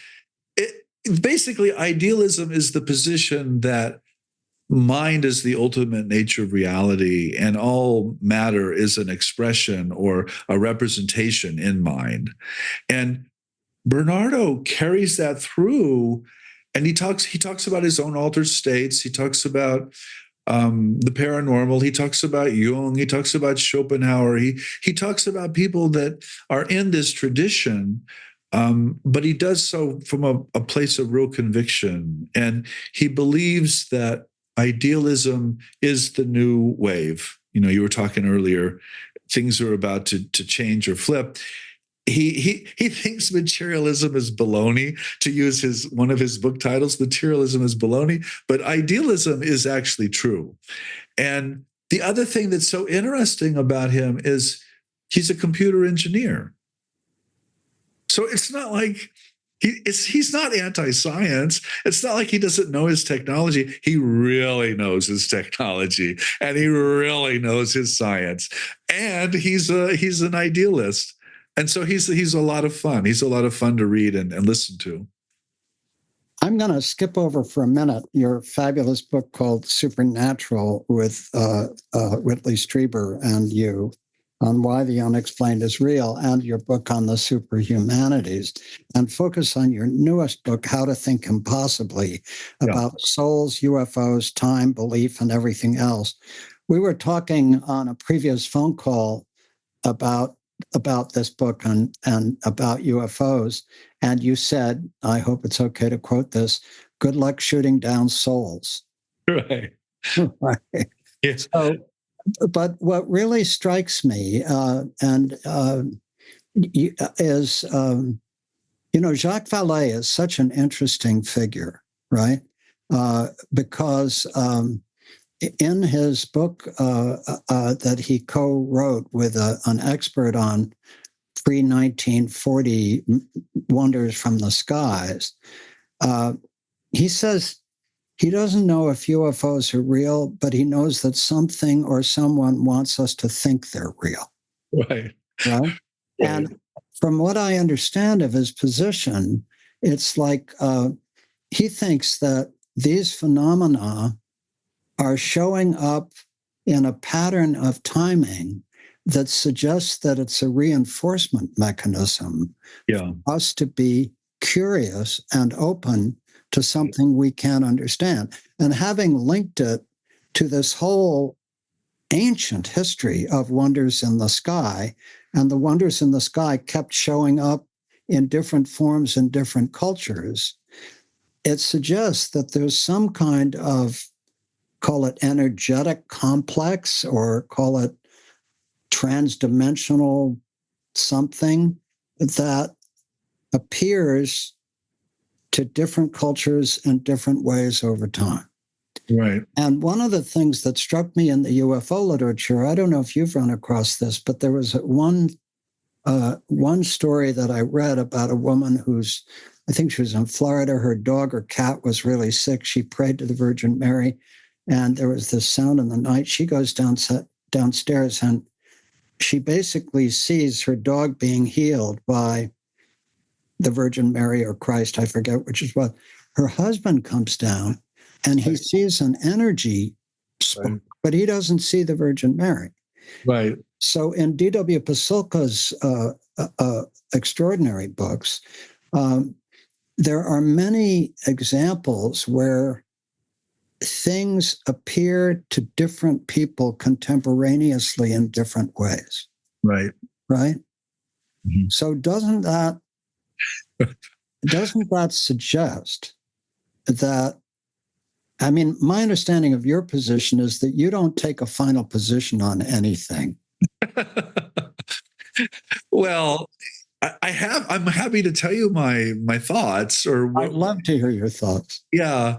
basically idealism is the position that mind is the ultimate nature of reality, and all matter is an expression or a representation in mind. And Bernardo carries that through, and he talks about his own altered states. He talks about the paranormal. He talks about Jung. He talks about Schopenhauer. He talks about people that are in this tradition, but he does so from a place of real conviction. And he believes that idealism is the new wave. You were talking earlier, things are about to change or flip. He thinks materialism is baloney, to use one of his book titles. Materialism is baloney, but idealism is actually true. And the other thing that's so interesting about him is he's a computer engineer. So it's not like he's not anti-science. It's not like he doesn't know his technology. He really knows his technology, and he really knows his science. And he's an idealist. And so he's a lot of fun. He's a lot of fun to read and listen to. I'm going to skip over for a minute your fabulous book called Supernatural with Whitley Strieber and you on why the unexplained is real, and your book on the superhumanities, and focus on your newest book, How to Think Impossibly, about souls, UFOs, time, belief, and everything else. We were talking on a previous phone call about this book and about UFOs. And you said, I hope it's okay to quote this, good luck shooting down souls. Right. Right. Yes. So, but what really strikes me is, Jacques Vallée is such an interesting figure, right? Because in his book that he co-wrote with an expert on pre-1940 wonders from the skies, he says he doesn't know if UFOs are real, but he knows that something or someone wants us to think they're real. Right. Right? And from what I understand of his position, it's like he thinks that these phenomena are showing up in a pattern of timing that suggests that it's a reinforcement mechanism for us to be curious and open to something we can't understand. And having linked it to this whole ancient history of wonders in the sky, and the wonders in the sky kept showing up in different forms in different cultures, it suggests that there's some kind of, call it energetic complex, or call it transdimensional something that appears to different cultures in different ways over time. Right. And one of the things that struck me in the UFO literature, I don't know if you've run across this, but there was one story that I read about a woman I think she was in Florida. Her dog or cat was really sick. She prayed to the Virgin Mary, and there was this sound in the night. She goes downstairs, and she basically sees her dog being healed by the Virgin Mary or Christ, I forget which is what. Her husband comes down, and he sees an energy spark, but he doesn't see the Virgin Mary. Right. So in D.W. Pasulka's extraordinary books, there are many examples where things appear to different people contemporaneously in different ways. Right. Right? Mm-hmm. So doesn't that suggest that I mean, my understanding of your position is that you don't take a final position on anything. Well, I'm happy to tell you my thoughts or what. I'd love to hear your thoughts. Yeah.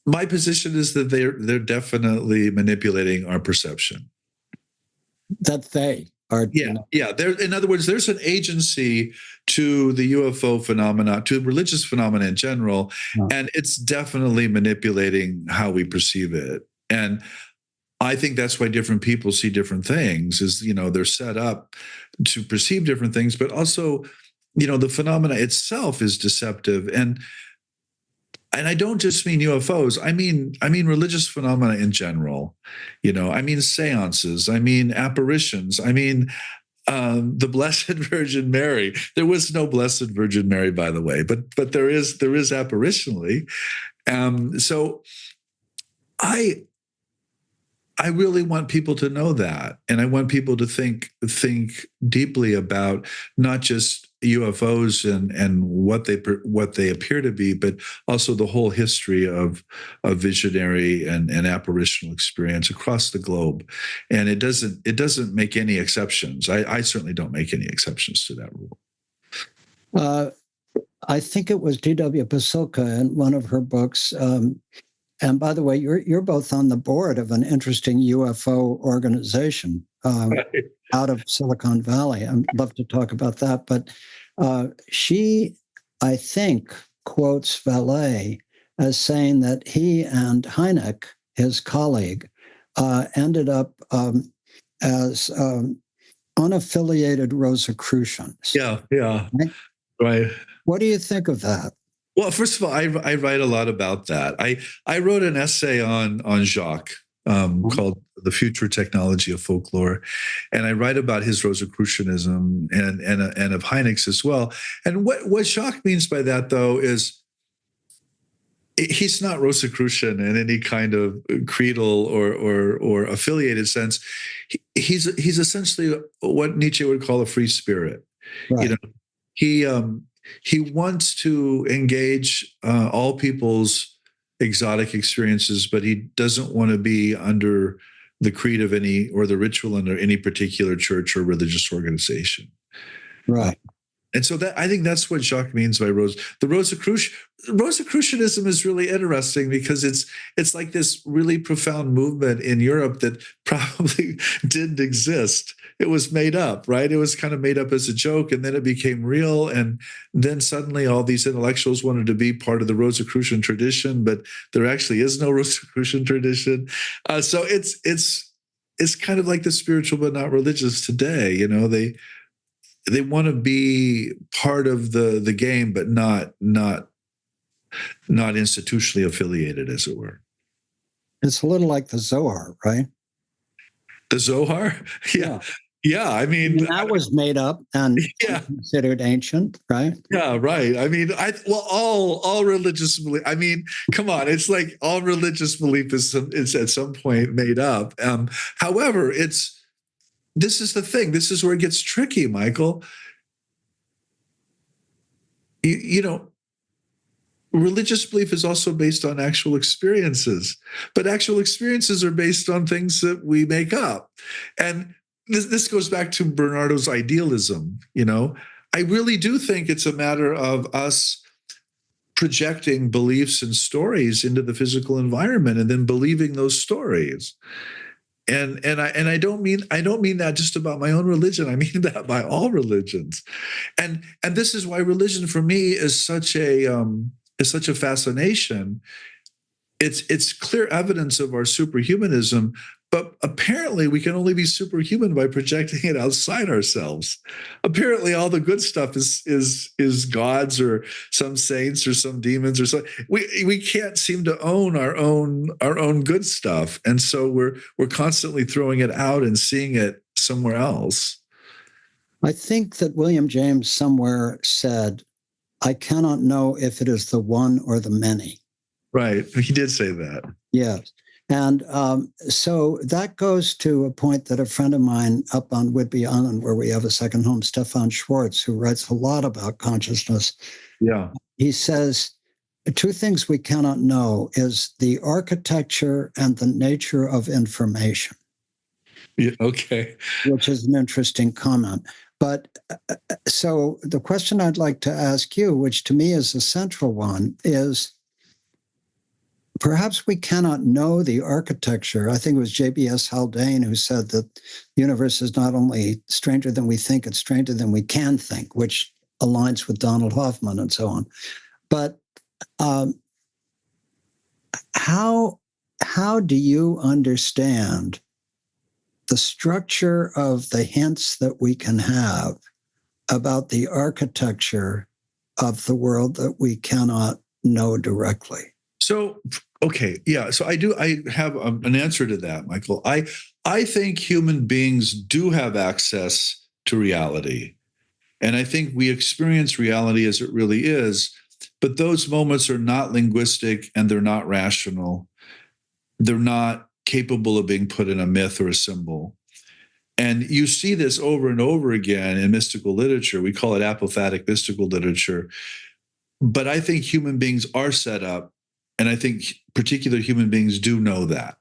My position is that they're definitely manipulating our perception. That they are. Yeah. In other words, there's an agency to the UFO phenomena, to religious phenomena in general, and it's definitely manipulating how we perceive it. And I think that's why different people see different things. Is they're set up to perceive different things, but also, the phenomena itself is deceptive. And I don't just mean UFOs. I mean religious phenomena in general. I mean seances. I mean apparitions. I mean the Blessed Virgin Mary. There was no Blessed Virgin Mary, by the way, but there is apparitionally. So I really want people to know that, and I want people to think deeply about not just UFOs and what they appear to be, but also the whole history of visionary and apparitional experience across the globe. And it doesn't make any exceptions. I certainly don't make any exceptions to that rule. I think it was D.W. Pasulka in one of her books. And by the way, you're both on the board of an interesting UFO organization out of Silicon Valley. I'd love to talk about that. But she, I think, quotes Vallée as saying that he and Hynek, his colleague, ended up as unaffiliated Rosicrucians. Yeah. Right. What do you think of that? Well, first of all, I write a lot about that. I wrote an essay on Jacques called "The Future Technology of Folklore," and I write about his Rosicrucianism and of Hynek's as well. And what Jacques means by that, though, is he's not Rosicrucian in any kind of creedal or affiliated sense. He's essentially what Nietzsche would call a free spirit. Right. He wants to engage all people's exotic experiences, but he doesn't want to be under the creed of any or the ritual under any particular church or religious organization. Right. And so I think that's what Jacques means by Rosicrucianism is really interesting because it's like this really profound movement in Europe that probably didn't exist. It was made up, right? It was kind of made up as a joke, and then it became real. And then suddenly all these intellectuals wanted to be part of the Rosicrucian tradition, but there actually is no Rosicrucian tradition. So it's kind of like the spiritual but not religious today. They want to be part of the game, but not institutionally affiliated, as it were. It's a little like the Zohar, right? The Zohar? Yeah. Yeah. I mean, that was made up and considered ancient, right? Yeah, right. I mean, all religious belief. I mean, come on, it's like all religious belief is at some point made up. However, this is the thing. This is where it gets tricky, Michael. Religious belief is also based on actual experiences, but actual experiences are based on things that we make up. And this goes back to Bernardo's idealism. I really do think it's a matter of us projecting beliefs and stories into the physical environment and then believing those stories. And I don't mean that just about my own religion. I mean that by all religions. And this is why religion for me is such a fascination. It's clear evidence of our superhumanism, but apparently we can only be superhuman by projecting it outside ourselves. Apparently all the good stuff is gods or some saints or some demons or so. We can't seem to own our own good stuff. And so we're constantly throwing it out and seeing it somewhere else. I think that William James somewhere said, "I cannot know if it is the one or the many." Right. He did say that. Yes. And so that goes to a point that a friend of mine up on Whidbey Island, where we have a second home, Stefan Schwartz, who writes a lot about consciousness. Yeah. He says, two things we cannot know is the architecture and the nature of information. Yeah, okay. Which is an interesting comment. But so the question I'd like to ask you, which to me is a central one, is perhaps we cannot know the architecture. I think it was J.B.S. Haldane who said that the universe is not only stranger than we think, it's stranger than we can think, which aligns with Donald Hoffman and so on. But how do you understand the structure of the hints that we can have about the architecture of the world that we cannot know directly? So, okay, yeah. So I have an answer to that, Michael. I think human beings do have access to reality. And I think we experience reality as it really is. But those moments are not linguistic and they're not rational. They're not capable of being put in a myth or a symbol. And you see this over and over again in mystical literature. We call it apophatic mystical literature. But I think human beings are set up, and I think particular human beings do know that.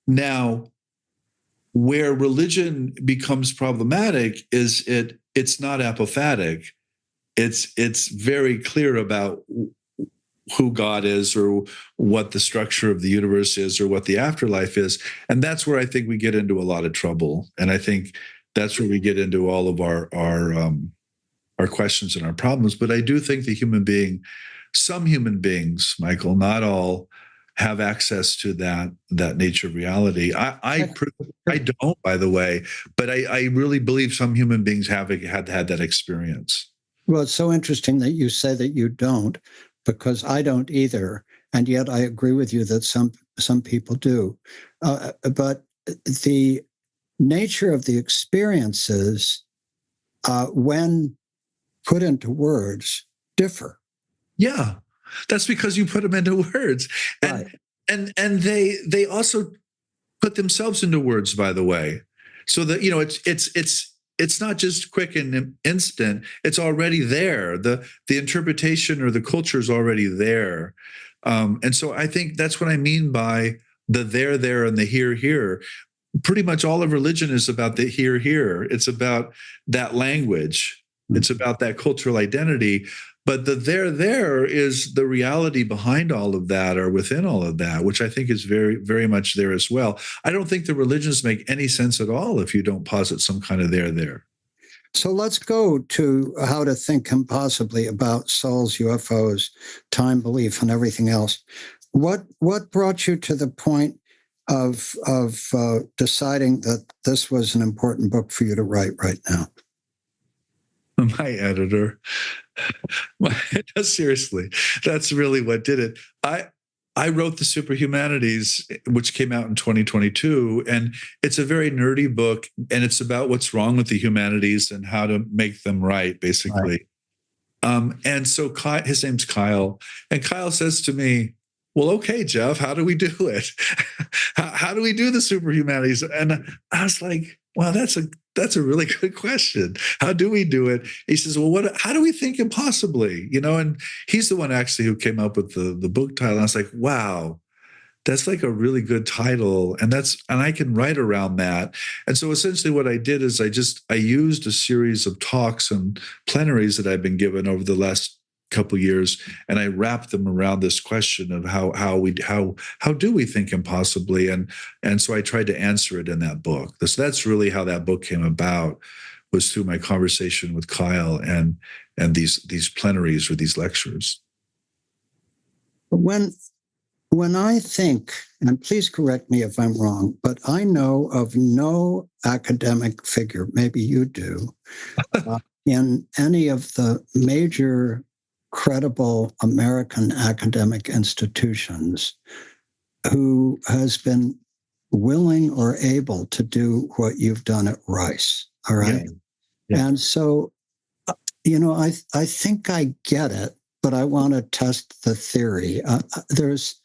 Now, where religion becomes problematic is it's not apophatic. It's very clear about who God is or what the structure of the universe is or what the afterlife is. And that's where I think we get into a lot of trouble. And I think that's where we get into all of our questions and our problems. But I do think some human beings, Michael, not all, have access to that nature of reality. I don't, by the way, but I really believe some human beings have had that experience. Well, it's so interesting that you say that you don't, because I don't either. And yet I agree with you that some people do. But the nature of the experiences, when put into words, differ. Yeah. That's because you put them into words. And right. and they also put themselves into words, by the way. So that, it's not just quick and instant. It's already there. The interpretation or the culture is already there. And so I think that's what I mean by the there, and the here. Pretty much all of religion is about the here. It's about that language. It's about that cultural identity. But the there is the reality behind all of that or within all of that, which I think is very, very much there as well. I don't think the religions make any sense at all if you don't posit some kind of there. So let's go to how to think impossibly about souls, UFOs, time belief, and everything else. What brought you to the point of deciding that this was an important book for you to write right now? My editor. Seriously, that's really what did it. I wrote the Superhumanities, which came out in 2022, and it's a very nerdy book, and it's about what's wrong with the humanities and how to make them right, basically. Right. And so his name's Kyle, and Kyle says to me, well, okay, Jeff, how do we do it? how do we do the Superhumanities? And I was like, wow, that's a really good question. How do we do it? He says, well, how do we think impossibly? And he's the one actually who came up with the book title. And I was like, wow, that's like a really good title. And I can write around that. And so essentially what I did is I used a series of talks and plenaries that I've been given over the last couple of years, and I wrapped them around this question of how do we think impossibly, and so I tried to answer it in that book. So that's really how that book came about, was through my conversation with Kyle and these plenaries or these lectures. When I think, and please correct me if I'm wrong, but I know of no academic figure, maybe you do, in any of the major credible American academic institutions who has been willing or able to do what you've done at Rice. All right. Yeah. And so, I think I get it, but I want to test the theory. There's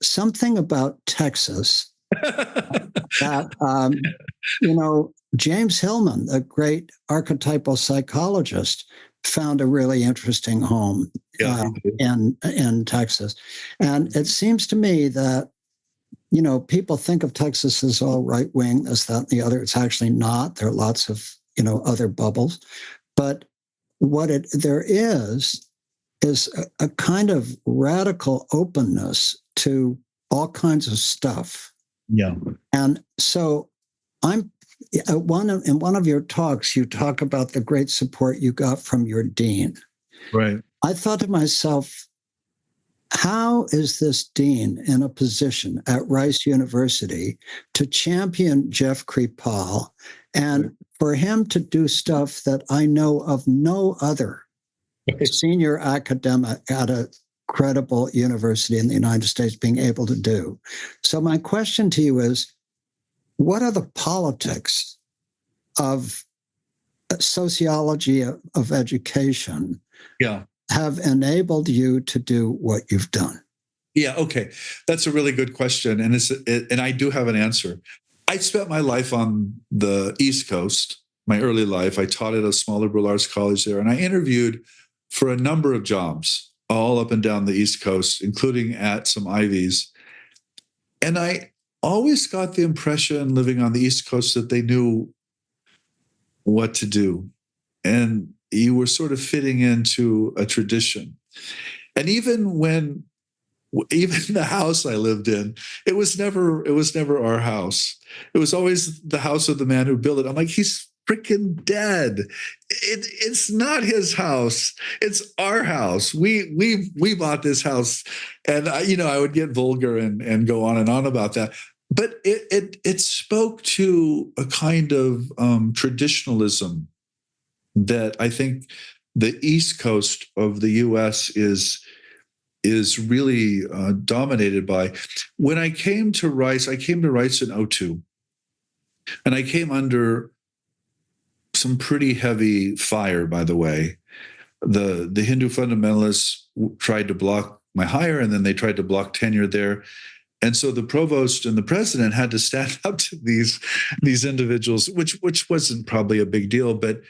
something about Texas that, James Hillman, a great archetypal psychologist, found a really interesting home in Texas. And it seems to me that, people think of Texas as all right wing, this, that, and the other. It's actually not. There are lots of, other bubbles. But what there is a kind of radical openness to all kinds of stuff. Yeah. And so in one of your talks, you talk about the great support you got from your dean. Right. I thought to myself, how is this dean in a position at Rice University to champion Jeff Kripal and for him to do stuff that I know of no other senior academic at a credible university in the United States being able to do? So my question to you is, what are the politics of sociology of education have enabled you to do what you've done? Yeah, okay. That's a really good question. And I do have an answer. I spent my life on the East Coast, my early life. I taught at a small liberal arts college there, and I interviewed for a number of jobs all up and down the East Coast, including at some Ivies. And I always got the impression living on the East Coast that they knew what to do. And you were sort of fitting into a tradition. And even the house I lived in, it was never our house. It was always the house of the man who built it. I'm like, he's freaking dead. It's not his house. It's our house. We bought this house. And I would get vulgar and go on and on about that. But it spoke to a kind of traditionalism that I think the East Coast of the U.S. is really dominated by. When I came to Rice in 2002, and I came under some pretty heavy fire, by the way. The Hindu fundamentalists tried to block my hire, and then they tried to block tenure there. And so the provost and the president had to stand up to these individuals, which wasn't probably a big deal, but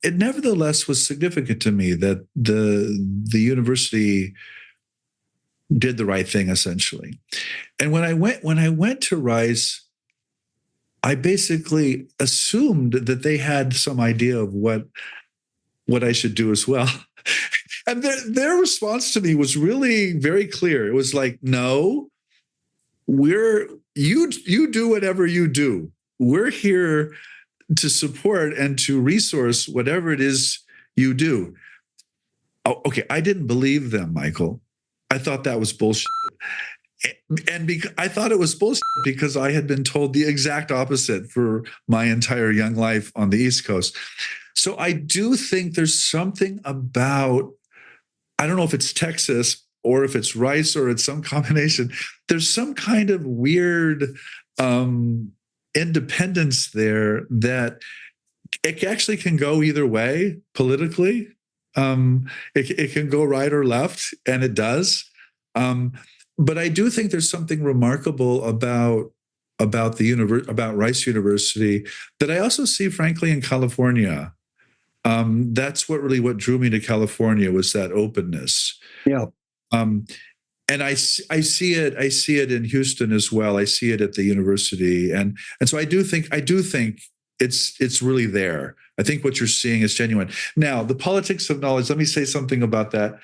it nevertheless was significant to me that the university did the right thing, essentially. And when I went to Rice, I basically assumed that they had some idea of what I should do as well. And their response to me was really very clear. It was like, no, you do whatever you do. We're here to support and to resource whatever it is you do. Oh, okay, I didn't believe them, Michael. I thought that was bullshit. And I thought it was bullshit because I had been told the exact opposite for my entire young life on the East Coast. So I do think there's something about, I don't know if it's Texas or if it's Rice or it's some combination. There's some kind of weird independence there that it actually can go either way politically. It can go right or left, and it does. But I do think there's something remarkable about Rice University that I also see, frankly, in California. That's what drew me to California was that openness. Yeah. And I see it in Houston as well. I see it at the university, and so I do think it's really there. I think what you're seeing is genuine. Now, the politics of knowledge. Let me say something about that.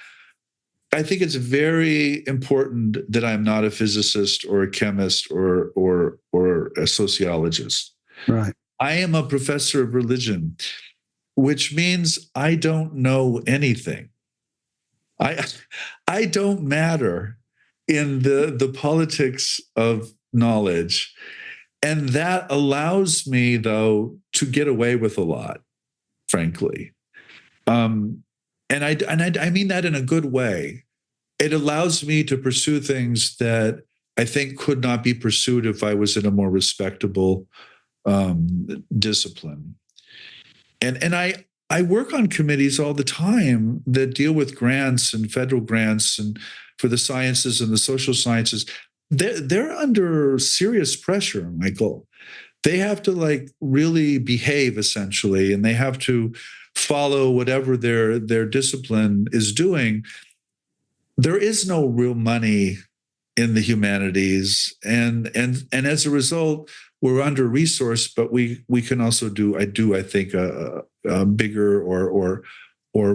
I think it's very important that I'm not a physicist or a chemist or a sociologist. Right. I am a professor of religion, which means I don't know anything. I don't matter in the politics of knowledge. And that allows me, though, to get away with a lot, frankly. And I mean that in a good way. It allows me to pursue things that I think could not be pursued if I was in a more respectable discipline. And I work on committees all the time that deal with grants and federal grants and for the sciences and the social sciences. They're under serious pressure, Michael. They have to really behave essentially, and they have to follow whatever their discipline is doing, there is no real money in the humanities, and as a result, we're under resourced, but we can also do I think a bigger or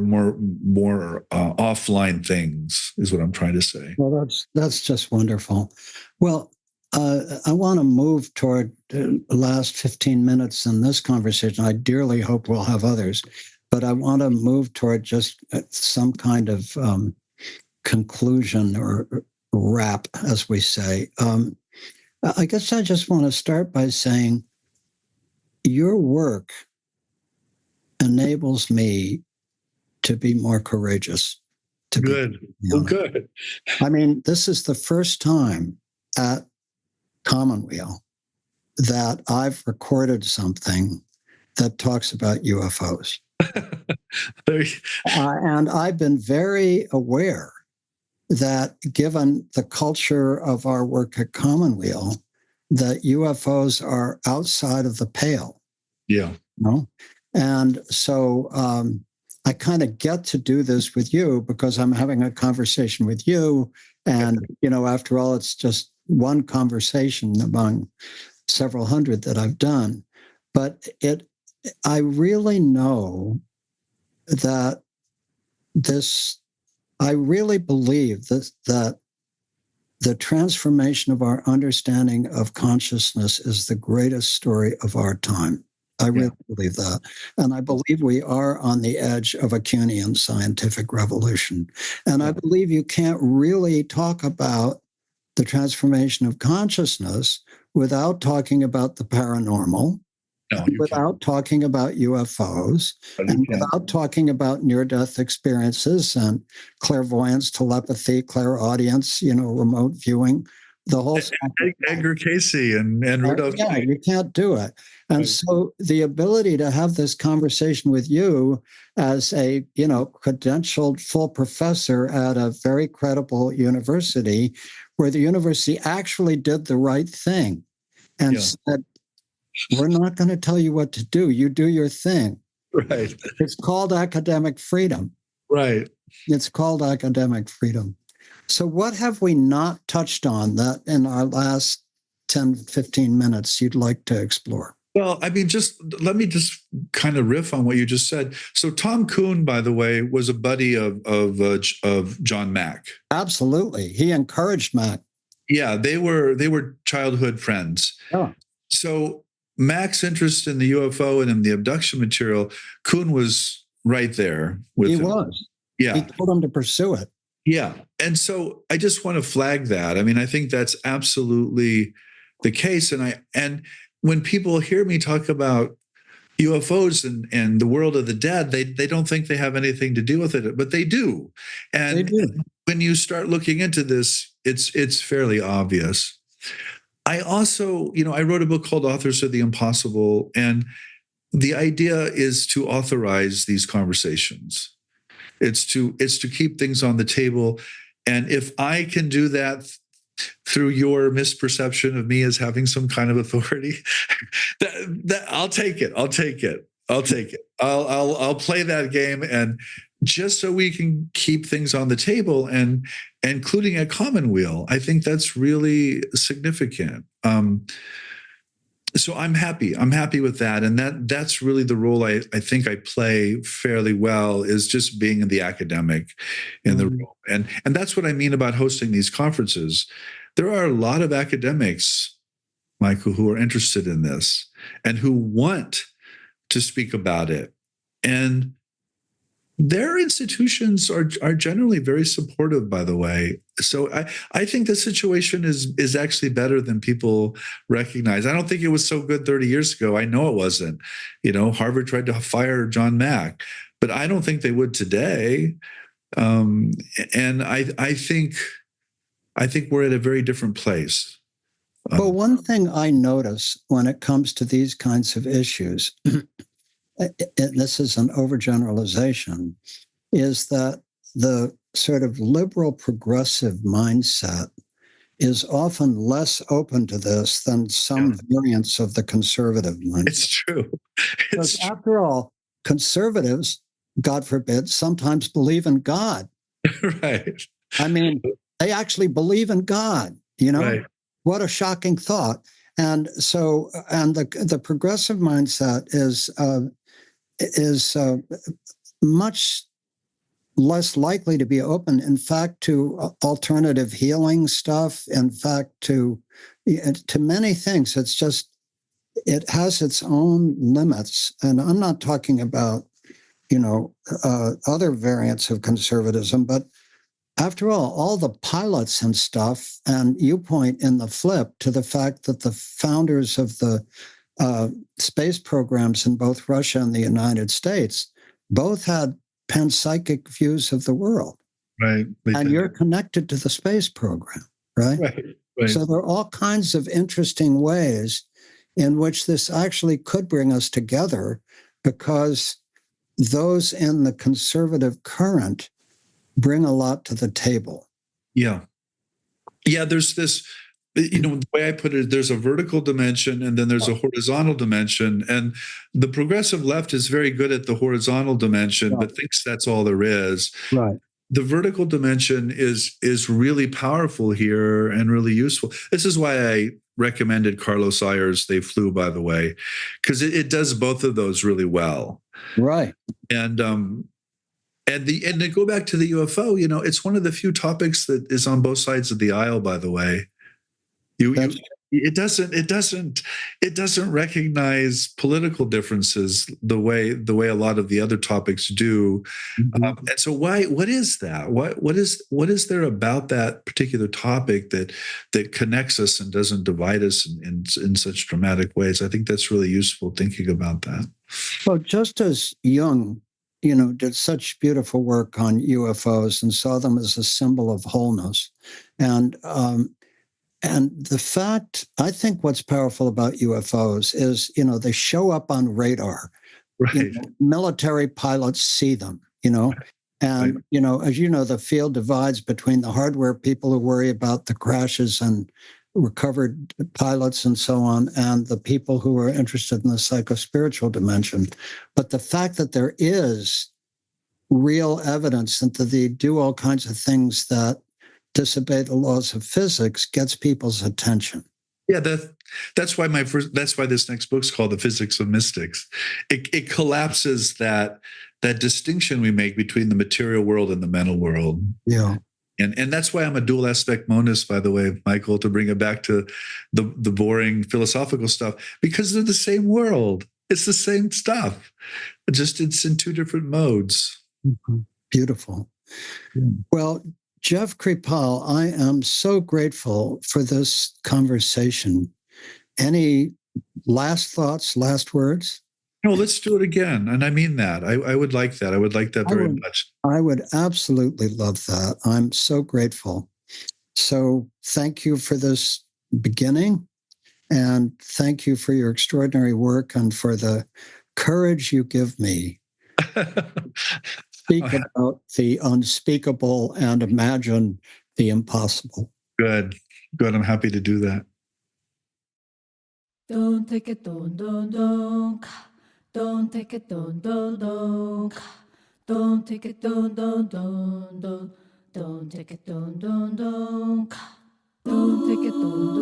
more offline things is what I'm trying to say. Well, that's just wonderful. Well, I want to move toward the last 15 minutes in this conversation. I dearly hope we'll have others, but I want to move toward just some kind of conclusion or wrap, as we say. I guess I just want to start by saying your work enables me to be more courageous. Good. Well, good. I mean, this is the first time at Commonweal that I've recorded something that talks about UFOs. And I've been very aware that given the culture of our work at Commonweal, that UFOs are outside of the pale. Yeah. You know? And so I kind of get to do this with you because I'm having a conversation with you. And, after all, it's just one conversation among several hundred that I've done. But I really know that I really believe that the transformation of our understanding of consciousness is the greatest story of our time. I really believe that. And I believe we are on the edge of a Kuhnian scientific revolution. And I believe you can't really talk about the transformation of consciousness without talking about the paranormal, without talking about UFOs, and without talking about near-death experiences and clairvoyance, telepathy, clairaudience, remote viewing, the whole Edgar Casey and Rudolph. Yeah, you can't do it. And so the ability to have this conversation with you as a, credentialed full professor at a very credible university, where the university actually did the right thing and said, we're not going to tell you what to do. You do your thing. Right. It's called academic freedom. Right. It's called academic freedom. So what have we not touched on that in our last 10, 15 minutes you'd like to explore? Well, I mean, let me kind of riff on what you just said. So Tom Kuhn, by the way, was a buddy of John Mack. Absolutely. He encouraged Mack. Yeah, they were childhood friends. Oh. So Mack's interest in the UFO and in the abduction material, Kuhn was right there with him. He was. Yeah. He told him to pursue it. Yeah. And so I just want to flag that. I mean, I think that's absolutely the case. And when people hear me talk about UFOs and the world of the dead, they don't think they have anything to do with it, but they do. And they do. When you start looking into this, it's fairly obvious. I also, I wrote a book called Authors of the Impossible, and the idea is to authorize these conversations. It's to keep things on the table. And if I can do that through your misperception of me as having some kind of authority, that I'll take it. I'll take it. I'll play that game, and just so we can keep things on the table, and including at Commonweal, I think that's really significant. So I'm happy. I'm happy with that, and that's really the role I think I play fairly well, is just being the academic in the room, and that's what I mean about hosting these conferences. There are a lot of academics, Michael, who are interested in this and who want to speak about it, and their institutions are generally very supportive, by the way. So I think the situation is actually better than people recognize. I don't think it was so good 30 years ago. I know it wasn't. Harvard tried to fire John Mack, but I don't think they would today. And I think we're at a very different place. Well, one thing I notice when it comes to these kinds of issues, this is an overgeneralization, is that the sort of liberal progressive mindset is often less open to this than some variants of the conservative mindset. It's true. Because after all, conservatives, God forbid, sometimes believe in God. Right. I mean, they actually believe in God, you know? Right. What a shocking thought. And so, and the progressive mindset is much less likely to be open, in fact, to alternative healing stuff, in fact, to many things. It's just, it has its own limits. And I'm not talking about, other variants of conservatism, but after all the pilots and stuff, and you point in the flip to the fact that the founders of the space programs in both Russia and the United States both had panpsychic views of the world. Right. And you're connected to the space program, right? Right. So there are all kinds of interesting ways in which this actually could bring us together, because those in the conservative current bring a lot to the table. Yeah. There's this, the way I put it, there's a vertical dimension and then there's a horizontal dimension. And the progressive left is very good at the horizontal dimension, but thinks that's all there is. Right. The vertical dimension is really powerful here and really useful. This is why I recommended Carlos Ayer's They Flew, by the way, because it does both of those really well. Right. And to go back to the UFO, it's one of the few topics that is on both sides of the aisle, by the way. It doesn't recognize political differences the way a lot of the other topics do. Mm-hmm. And so what is that? What is there about that particular topic that connects us and doesn't divide us in such dramatic ways? I think that's really useful thinking about that. Well, just as Jung, did such beautiful work on UFOs and saw them as a symbol of wholeness. And the fact, I think what's powerful about UFOs is, they show up on radar. Right. Military pilots see them, and, right. As you know, the field divides between the hardware people who worry about the crashes and recovered pilots and so on, and the people who are interested in the psychospiritual dimension. But the fact that there is real evidence that they do all kinds of things that disobey the laws of physics gets people's attention. Yeah, that's why this next book's called The Physics of Mystics. It collapses that distinction we make between the material world and the mental world. Yeah. And that's why I'm a dual aspect monist, by the way, Michael, to bring it back to the boring philosophical stuff, because they're the same world. It's the same stuff. It's in two different modes. Mm-hmm. Beautiful. Yeah. Well, Jeff Kripal, I am so grateful for this conversation. Any last thoughts, last words? No, let's do it again. And I mean that. I would like that. I would like that very much. I would absolutely love that. I'm so grateful. So thank you for this beginning. And thank you for your extraordinary work and for the courage you give me. Speak about the unspeakable and imagine the impossible. Good. I'm happy to do that. Don't take it, don't. Don't take it, don't. Don't take it, don't. Don't take it, don't. Don't take it, don't.